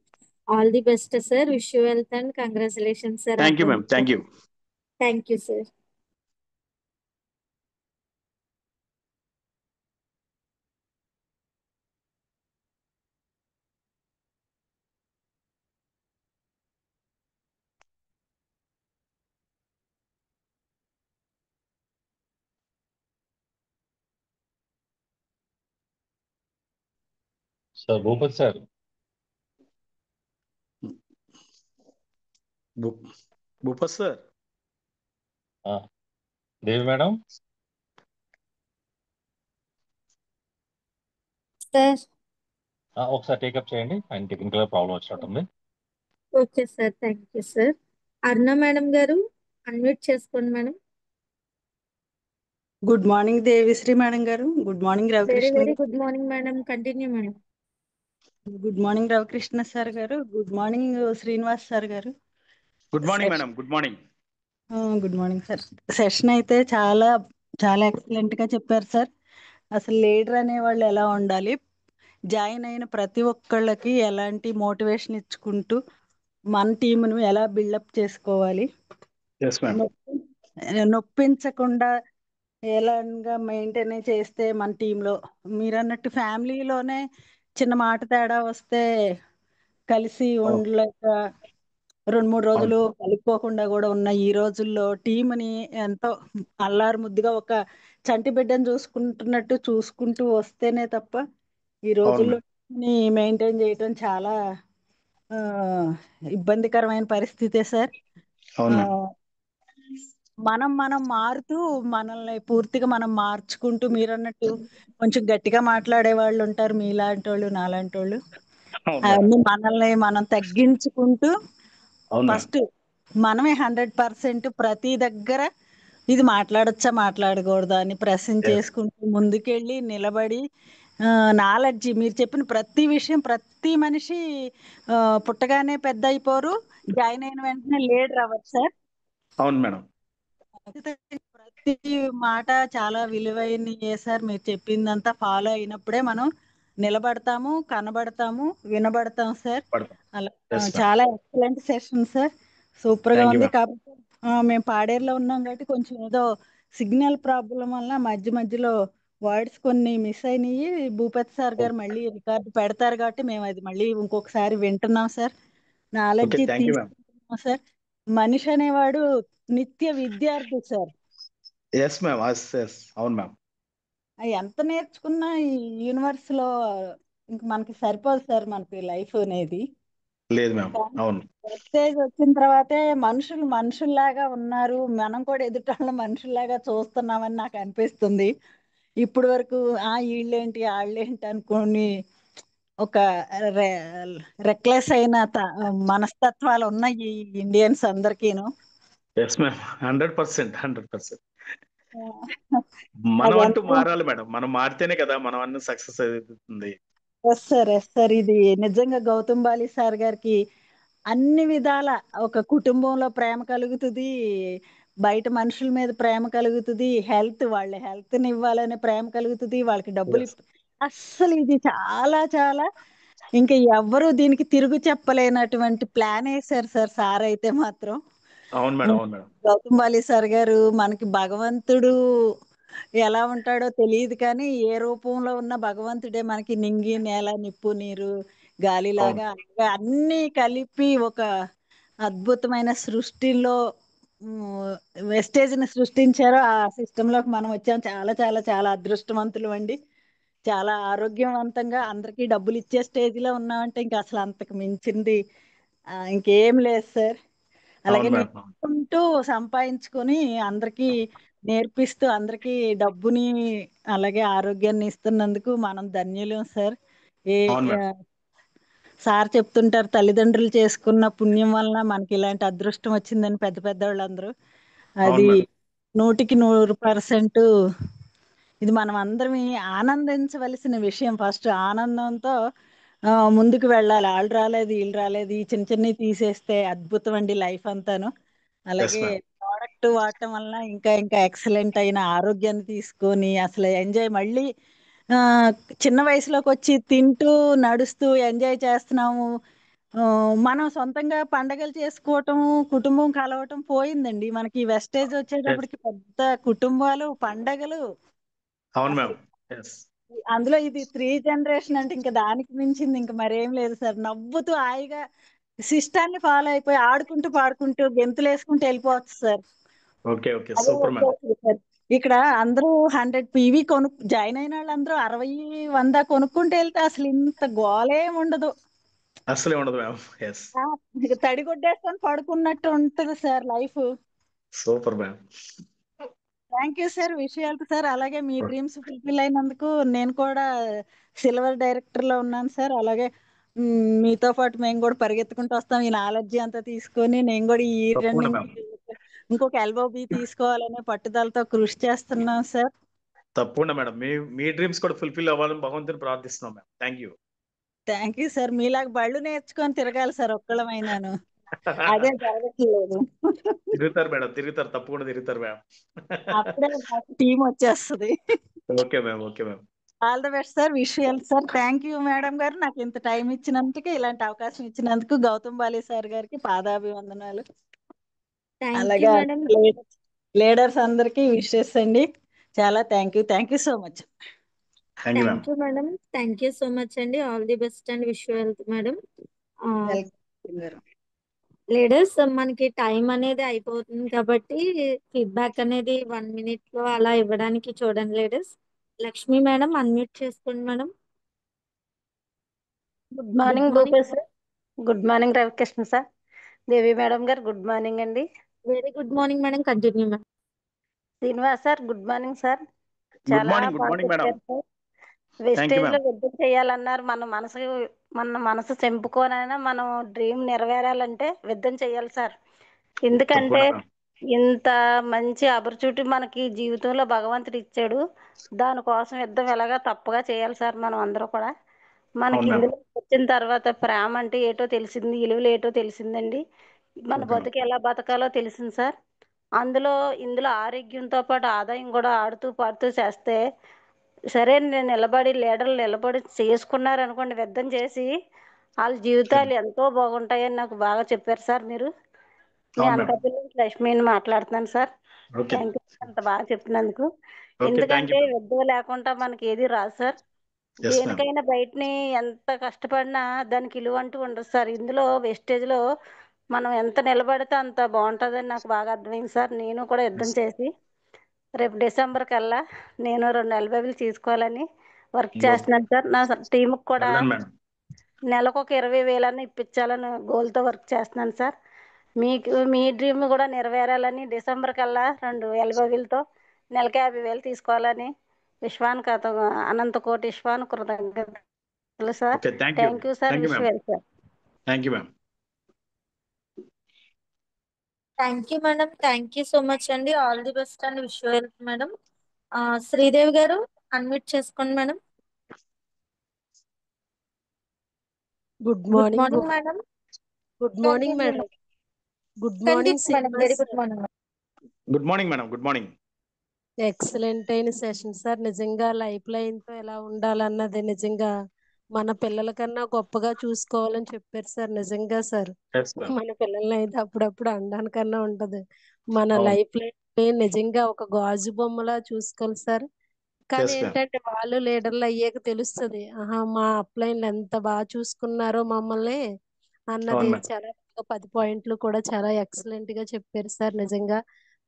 All the best sir. Wish you wealth and congratulations sir. Thank you ma'am, thank you. Thank you sir. Sir Bhupathi sir. Bhupath sir. Devi madam. Sir ఒకసారి టేకప్ చేయండి. ఆయన టెక్నికల్ ప్రాబ్లం వచ్చినట్టుంది. Okay sir. Thank you sir. Aruna madam garu unmute చేసుకోండి madam. Good morning Devisri madam garu. Good morning very Ravikrishna very good morning madam. Continue madam. Good morning Ravikrishna sir garu. Good morning Srinivas sir garu. Good morning madam, good morning. Good morning sir. Session అయితే చాలా చాలా excellent గా చెప్పారు sir. అసలు leader అనే వాళ్ళు ఎలా ఉండాలి, జాయిన్ అయిన ప్రతి ఒక్కళ్ళకి ఎలాంటి మోటివేషన్ ఇచ్చుకుంటూ మన టీంను ఎలా బిల్డప్ చేసుకోవాలి, ఎస్ మ్యామ్. నొప్పించకుండా ఎలాగా మెయింటైన్ చేస్తే మన టీంలో మీరు అన్నట్టు ఫ్యామిలీలోనే చిన్న మాట తేడా వస్తే కలిసి ఉండలేక 2-3 రోజులు కలుపుకోకుండా కూడా ఉన్న ఈ రోజుల్లో టీంని ఎంతో అల్లారు ముద్దుగా ఒక చంటి బిడ్డను చూసుకుంటున్నట్టు చూసుకుంటూ వస్తేనే తప్ప ఈ రోజుల్లో మెయింటైన్ చేయటం చాలా ఆ, ఇబ్బందికరమైన పరిస్థితే సార్. అవును ఆ, మ్యామ్. మనం మారుతూ మనల్ని పూర్తిగా మనం మార్చుకుంటూ మీరు అన్నట్టు కొంచెం గట్టిగా మాట్లాడే వాళ్ళు ఉంటారు, మీలాంటి వాళ్ళు నాలాంటి వాళ్ళు. అవును మేడం. అవన్నీ మనల్ని మనం తగ్గించుకుంటూ అవును మ్యామ్. ఫస్ట్ మనమే 100% ప్రతి దగ్గర ఇది మాట్లాడొచ్చా మాట్లాడకూడదా అని ప్రశ్న Yes. చేసుకుంటూ ముందుకెళ్ళి నిలబడి నాలెడ్జి మీరు చెప్పిన ప్రతి విషయం ప్రతి మనిషి పుట్టగానే పెద్ద అయిపోరు, జాయిన్ అయిన వెంటనే లీడర్ అవ్వచ్చు సార్. అవును మేడం. ప్రతి మాట చాలా విలువైన సార్. మీరు చెప్పిందంతా ఫాలో అయినప్పుడే మనం నిలబడతాము, కనబడతాము, వినబడతాం సార్. పడతాం. అలా Yes, ma'am. చాలా ఎక్సలెంట్ సెషన్ సార్. సూపర్ గా Thank you, ఉంది. ma'am. కాబట్టి మేము పాడేరులో ఉన్నాం కాబట్టి కొంచెం ఏదో సిగ్నల్ ప్రాబ్లం వల్ల మధ్య మధ్యలో వర్డ్స్ కొన్ని మిస్ అయినాయి. భూపతి సార్ గారు మళ్ళీ రికార్డు పెడతారు కాబట్టి మేము అది మళ్ళీ ఇంకొకసారి వింటున్నాం sir. Knowledge Okay, thank you, ma'am. తీసుకుంటున్నాం సార్. మనిషి అనేవాడు నిత్య విద్యార్థి సార్. Yes ma'am. ఎస్ అవును మ్యామ్. ఎంత నేర్చుకున్నా ఈ యూనివర్స్ లో ఇంక మనకి సరిపోదు సార్, మనకి లైఫ్ అనేది. లేదు మ్యామ్. అవును. స్టేజ్ వచ్చిన తర్వాతే మనుషుల్లాగా ఉన్నారు, మనం కూడా ఎదుటాళ్ళ మనుషుల్లాగా చూస్తున్నామని నాకు అనిపిస్తుంది. ఇప్పుడు వరకు వీళ్ళేంటి వాళ్ళేంటి అనుకోని ఒక రెక్లెస్ అయిన మనస్తత్వాలు ఉన్నాయి ఈ ఇండియన్స్ అందరికీను. Yes ma'am. 100%. మనం అంటూ అదంతా మారాలి మేడం. మనం మారితేనే కదా మనం అన్ని సక్సెస్ అవుతుంది. ఎస్ సార్ ఇది నిజంగా గౌతమ్ బాలి సార్ గారికి అన్ని విధాల ఒక కుటుంబంలో ప్రేమ కలుగుతుంది, బయట మనుషుల మీద ప్రేమ కలుగుతుంది, వాళ్ళ హెల్త్ని ఇవ్వాలనే ప్రేమ కలుగుతుంది, వాళ్ళకి డబ్బులు Yes. అస్సలు ఇది చాలా చాలా ఇంకా ఎవ్వరూ దీనికి తిరుగు చెప్పలేనటువంటి ప్లాన్ వేశారు సార్. సార్ అయితే మాత్రం అవును మేడం. అవును మేడం. గౌతమ్ బాలి సార్ గారు మనకి భగవంతుడు ఎలా ఉంటాడో తెలియదు కానీ ఏ రూపంలో ఉన్న భగవంతుడే మనకి నింగి నేల నిప్పు నీరు గాలిలాగా అలాగా అన్ని కలిపి ఒక అద్భుతమైన సృష్టిలో వెస్టేజ్ని సృష్టించారో ఆ సిస్టంలోకి మనం వచ్చాం. చాలా చాలా చాలా అదృష్టవంతులు అండి. చాలా ఆరోగ్యవంతంగా అందరికీ డబ్బులు ఇచ్చే స్టేజ్లో ఉన్నామంటే ఇంకా అసలు అంతకు మించింది ఇంకేం లేదు సార్. అలాగే అవును మేడం. నేర్చుకుంటూ సంపాదించుకొని అందరికీ నేర్పిస్తూ అందరికీ డబ్బుని అలాగే ఆరోగ్యాన్ని ఇస్తున్నందుకు మనం ధన్యులం సార్. ఏ అవును మేడం. ఆ, సార్ చెప్తుంటారు తల్లిదండ్రులు చేసుకున్న పుణ్యం వలన మనకి ఇలాంటి అదృష్టం వచ్చిందని పెద్ద పెద్ద వాళ్ళందరూ. అవును అది మేడం. 100% ఇది మనం అందరం ఆనందించవలసిన విషయం. ఫస్ట్ ఆనందంతో ముందుకు వెళ్ళాలి. వాళ్ళు రాలేదు వీళ్ళు రాలేదు ఈ చిన్న చిన్నవి తీసేస్తే అద్భుతం అండి లైఫ్ అంతాను. ఎస్ అలాగే మ్యామ్. ప్రోడక్ట్ వాడటం వల్ల ఇంకా ఇంకా ఎక్సలెంట్ అయిన ఆరోగ్యాన్ని తీసుకొని అసలు ఎంజాయ్ మళ్ళీ ఆ, చిన్న వయసులోకి వచ్చి తింటూ నడుస్తూ ఎంజాయ్ చేస్తున్నాము. ఆ, మనం సొంతంగా పండగలు చేసుకోవటం కుటుంబం కలవటం పోయిందండి. మనకి వెస్టేజ్ Yes. వచ్చేటప్పటికి పెద్ద కుటుంబాలు పండగలు అవును అసలు మ్యామ్. ఎస్. అందులో ఇది 3 జనరేషన్ అంటే ఇంకా దానికి మించింది ఇంకా మరేం లేదు సార్. నవ్వుతూ హాయిగా సిస్టాన్ని ఫాలో అయిపోయి ఆడుకుంటూ పాడుకుంటూ గెంతులు వేసుకుంటూ వెళ్ళిపోవచ్చు సార్. ఓకే. అదే సూపర్ మ్యామ్. వచ్చేసి సార్ ఇక్కడ అందరూ 100 పీవీ జాయిన్ అయిన వాళ్ళందరూ 60-100 కొనుక్కుంటూ వెళ్తే అసలు ఇంత గోలేం ఉండదు. అసలే ఉండదు మ్యామ్. ఎస్. ఇక తడి కొట్టేసుకొని పడుకున్నట్టు ఉంటుంది sir life. Super ma'am. Thank you sir. విషయాలు సార్. అలాగే మీ డ్రీమ్స్ ఫుల్ఫిల్ అయినందుకు నేను కూడా సిల్వర్ డైరెక్టర్లో ఉన్నాను సార్. అలాగే మీతో పాటు మేము కూడా పరిగెత్తుకుంటూ వస్తాం. ఈ నాలెడ్జి అంతా తీసుకొని నేను కూడా ఈ తప్పకుండా రన్నింగ్ మ్యామ్. ఇంకొక ఎల్బోబి తీసుకోవాలనే పట్టుదలతో కృషి చేస్తున్నాం సార్. తప్పకుండా మేడం. మీ డ్రీమ్స్ కూడా ఫుల్ఫిల్ అవ్వాలని భగవంతుని ప్రార్థిస్తున్నాం ma'am. Thank you. Thank you sir. మీలాగా బళ్ళు నేర్చుకొని తిరగాలి సార్ ఒక్కళ్ళమైనాను. అదే జరగట్లేదు. తిరుగుతారు మేడం. తప్పకుండా తిరుగుతారు మ్యామ్. అప్పుడే మాకు టీం వచ్చేస్తుంది. Okay ma'am. Okay ma'am. All the best sir. Wish you sir. Thank you madam గారు, నాకు ఇంత టైం ఇచ్చినందుకు, ఇలాంటి అవకాశం ఇచ్చినందుకు. గౌతమ్ బాలి సార్ గారికి పాదాభివందనాలు. థ్యాంక్ యూ అలాగా మేడం. లీడర్స్ అందరికి విషెస్ అండి. చాలా thank you so much. Thank you ma'am. Thank you madam. Thank you so much అండి. All the best and wish you health madam. Welcome. Leaders, మనకి time అనేది అయిపోతుంది కాబట్టి ఫీడ్బ్యాక్ అనేది 1 minute లో అలా ఇవ్వడానికి చూడండి లీడర్స్. లక్ష్మి మేడం అన్మ్యూట్ చేసుకోండి madam. Good morning Bhupesh sir. Good morning Ravikrishna sir. Devi madam garu good morning అండి. Very good morning madam. Continue madam. Srinivas sir good morning sir. Good చాలా మార్నింగ్ బాగా మేడం. చెప్పారు సార్. థ్యాంక్ యూ వెస్టేజ్ లో మ్యామ్. యుద్ధం చేయాలన్నారు. మన మనసు చెంపుకోనైనా మనం డ్రీమ్ నెరవేరాలంటే యుద్ధం చేయాలి సార్. ఎందుకంటే తప్పకుండా మ్యామ్. ఇంత మంచి ఆపర్చునిటీ మనకి జీవితంలో భగవంతుడు ఇచ్చాడు. దానికోసం యుద్ధం ఎలాగా తప్పగా చేయాలి సార్. మనం అందరూ కూడా మనకి అవును మ్యామ్. ఇందులో వచ్చిన తర్వాత ప్రేమ అంటే ఏటో తెలిసింది, విలువలు ఏటో తెలిసిందండి. మన ఓకే మ్యామ్. బతుకు ఎలా బతకాలో తెలిసింది సార్. ఇందులో ఆరోగ్యంతో పాటు ఆదాయం కూడా ఆడుతూ పాడుతూ చేస్తే సరే, నేను నిలబడి నిలబడి చేసుకున్నారనుకోండి, యుద్ధం చేసి వాళ్ళ జీవితాలు ఎంతో బాగుంటాయని నాకు బాగా చెప్పారు సార్ మీరు. మీ అవును మ్యామ్. అనకాపల్లి నుంచి లక్ష్మిని మాట్లాడుతున్నాను సార్. ఓకే థ్యాంక్ యూ అంత బాగా చెప్పినందుకు. ఓకే థ్యాంక్ యూ ఎందుకంటే మ్యామ్. యుద్ధం లేకుండా మనకి ఏది రాదు సార్. Yes ma'am. దేనికైనా బయటని ఎంత కష్టపడినా దానికి విలువ అంటూ ఉండదు సార్. ఇందులో వెస్టేజ్లో మనం ఎంత నిలబడితే అంత బాగుంటుందని నాకు బాగా అర్థమైంది సార్. నేను కూడా యుద్ధం చేసి రేపు డిసెంబర్ కల్లా నేను 2 LBBలు తీసుకోవాలని వర్క్ చేస్తున్నాను సార్. నా టీంకి కూడా వెళ్ళండి మేడం. నెలకు ఒక 20,000 ఇప్పించాలని గోల్తో వర్క్ చేస్తున్నాను సార్. మీ డ్రీమ్ కూడా నెరవేరాలని డిసెంబర్ కల్లా 2 LBBలతో నెలకి 50,000 తీసుకోవాలని అనంత కోటి విశ్వాను కృతజ్ఞతలు sir. Okay thank you. Thank you sir. Thank you wish ma'am. Well sir. Thank you ma'am. Thank you madam. Thank you so much అండి. All the best and wish you health madam. Sridevi garu unmute చేసుకోండి madam. Good good morning morning madam. Good morning continue madam. Good morning madam. Very Srinivas good sir. Morning. Good morning madam. Good morning. Excellent అయిన session sir. నిజంగా life line తో ఎలా ఉండాలన్నది నిజంగా మన పిల్లల కన్నా గొప్పగా చూసుకోవాలని చెప్పారు సార్. నిజంగా సార్, ఎస్ మ్యామ్. మన పిల్లల్ని అయితే అప్పుడప్పుడు అనడానికన్నా ఉంటది. మన అవును. లైఫ్ లైన్ నిజంగా ఒక గాజు బొమ్మలా చూసుకోవాలి సార్. కానీ ఎస్ మ్యామ్. ఏంటంటే వాళ్ళు లీడర్లు అయ్యాక తెలుస్తుంది, ఆహా మా అప్లైన్లు ఎంత బాగా చూసుకున్నారో మమ్మల్ని అన్నది. అవును మ్యామ్. చాలా 10 పాయింట్లు కూడా చాలా ఎక్సలెంట్ గా చెప్పారు సార్. నిజంగా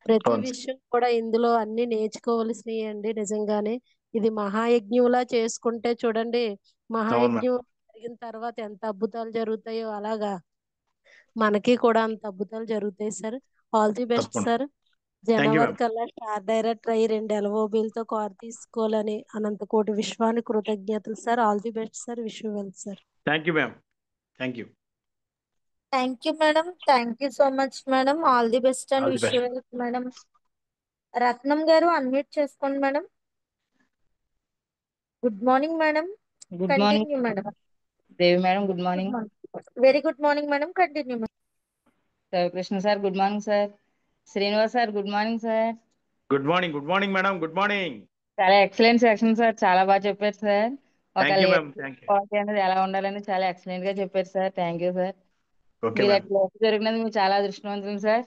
ప్రతి అవును. విషయం కూడా ఇందులో అన్ని నేర్చుకోవాల్సినవి అండి. నిజంగానే ఇది మహాయజ్ఞంలా చేసుకుంటే చూడండి, అవును మ్యామ్. మహాయజ్ఞం జరిగిన తర్వాత ఎంత అద్భుతాలు జరుగుతాయో అలాగా మనకి కూడా అంత అద్భుతాలు జరుగుతాయి సార్. ఆల్ ది బెస్ట్ తప్పకుండా. Sir. Thank you January ma'am. కల్లా స్టార్ డైరెక్టర్ అయ్యి 2 LOBలతో కార్ తీసుకోవాలని అనంత కోటి విశ్వానికి కృతజ్ఞతలు sir. All the best sir. Wish you well sir. Thank you ma'am. Thank you. Thank you madam. Thank you so much madam. All the best and all the wish you best. Health madam. Ratnam garu unmute చేసుకోండి madam. Good morning madam. Good morning continue madam. Devi madam. Good good morning morning. Very good morning madam. Continue madam. Ravikrishna sir. Good morning sir. Srinivas sir. Good morning sir. Good morning. Good morning madam. Good morning. చాలా excellent section sir. చాలా బాగా చెప్పారు sir. ఒక thank you ma'am. Leader thank you. Quality అనేది ఎలా ఉండాలని చాలా excellent గా చెప్పారు sir. Thank you sir. Okay మీరు మ్యామ్. అట్లా జరిగినందుకు మీరు చాలా అదృష్టవంతులు సార్.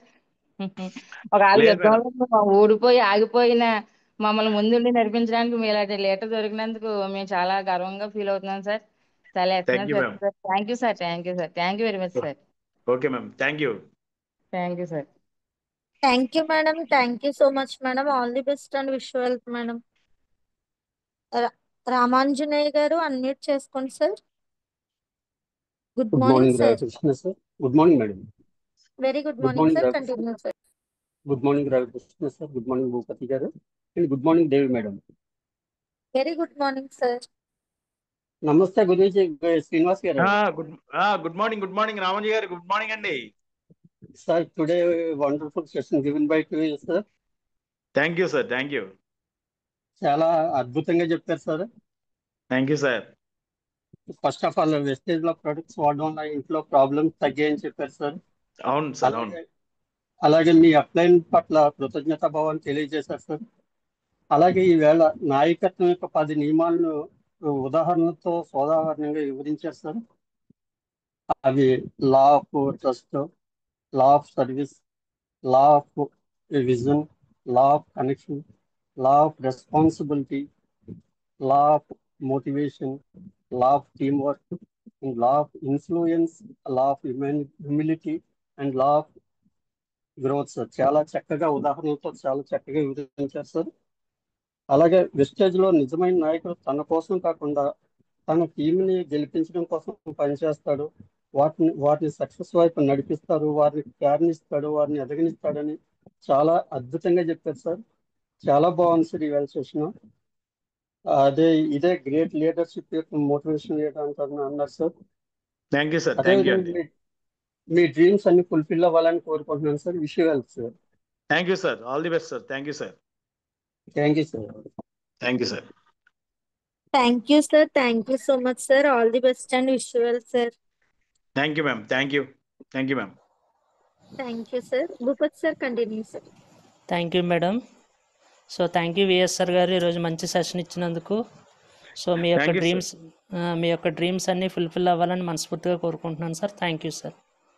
ఒక ఆరు లేదు మేడం. యుద్ధంలో ఓడిపోయి ఆగిపోయిన మమ్మల్ని ముందుండి నడిపించడానికి మీ ఇలాంటి లీడర్ దొరికినందుకు మేము చాలా గర్వంగా ఫీల్ అవుతున్నాం సార్. చాలా thank excellent you sir. Ma'am. Thank you sir. Thank you sir. Thank you very much sir. Okay ma'am. Thank you. Thank you sir. Thank you madam. Thank you so much madam. All the best and wish you health madam. Ramanjaneya గారు unmute చేసుకోండి sir. Good good morning morning sir. Ramakrishna sir. Good morning madam. Very good good morning morning sir. Ramakrishna. Continue sir. Good morning Ramakrishna sir. Good morning Bhupathi garu. And good morning Devi madam. Very good morning sir. నమస్తే గురించి Srinivas garu. Good morning. Good morning Ramaji garu. Good morning అండి. Sir today wonderful session given by to sir. Thank you sir. Thank you. చాలా అద్భుతంగా చెప్పారు sir. Thank you sir. First of all wastage లో products వాడడం వల్ల ఇంట్లో ప్రాబ్లమ్స్ తగ్గాయని చెప్పారు సార్. అవును సార్. అవును. అలాగే మీ అప్లైన్ పట్ల కృతజ్ఞత భావాన్ని తెలియజేశారు సార్. అలాగే ఈవేళ నాయకత్వం యొక్క 10 నియమాలను ఉదాహరణతో సోదాహరణంగా వివరించారు సార్. అవి లా of trust, law of service, law of vision, law of connection, law of responsibility, law of motivation, law of team work, law of influence, law of humility and law of growth sir. చాలా చక్కగా ఉదాహరణలతో చాలా చక్కగా వివరించారు sir. అలాగే wastage లో నిజమైన నాయకుడు తన కోసం కాకుండా తన టీంని గెలిపించడం కోసం పనిచేస్తాడు, వాటిని సక్సెస్ వైపు నడిపిస్తారు, వారిని ప్రేరణిస్తాడు, వారిని ఎదగనిస్తాడని చాలా అద్భుతంగా చెప్పారు సార్. చాలా బాగుంది సార్ ఈవేళ సెషన్. ఇదే గ్రేట్ లీడర్షిప్ యొక్క మోటివేషన్ అన్నారు sir. Thank you sir. Thank you అండి. మీ డ్రీమ్స్ అన్ని ఫుల్ఫిల్ అవ్వాలని కోరుకుంటున్నాను sir. Wish you well sir. Thank you sir. All the best sir. Thank you sir. Thank you sir. Thank you sir. Thank you sir. Thank you so much sir. All the best and wish you well sir. Thank you ma'am. Thank you. Thank you ma'am. Thank you sir. Bhupath sir continue sir. Thank you madam. So thank you VSR garu ఈరోజు మంచి session ఇచ్చినందుకు. So మీ యొక్క dreams అన్నీ fulfil అవ్వాలని మనస్ఫూర్తిగా కోరుకుంటున్నాను sir. Thank you sir.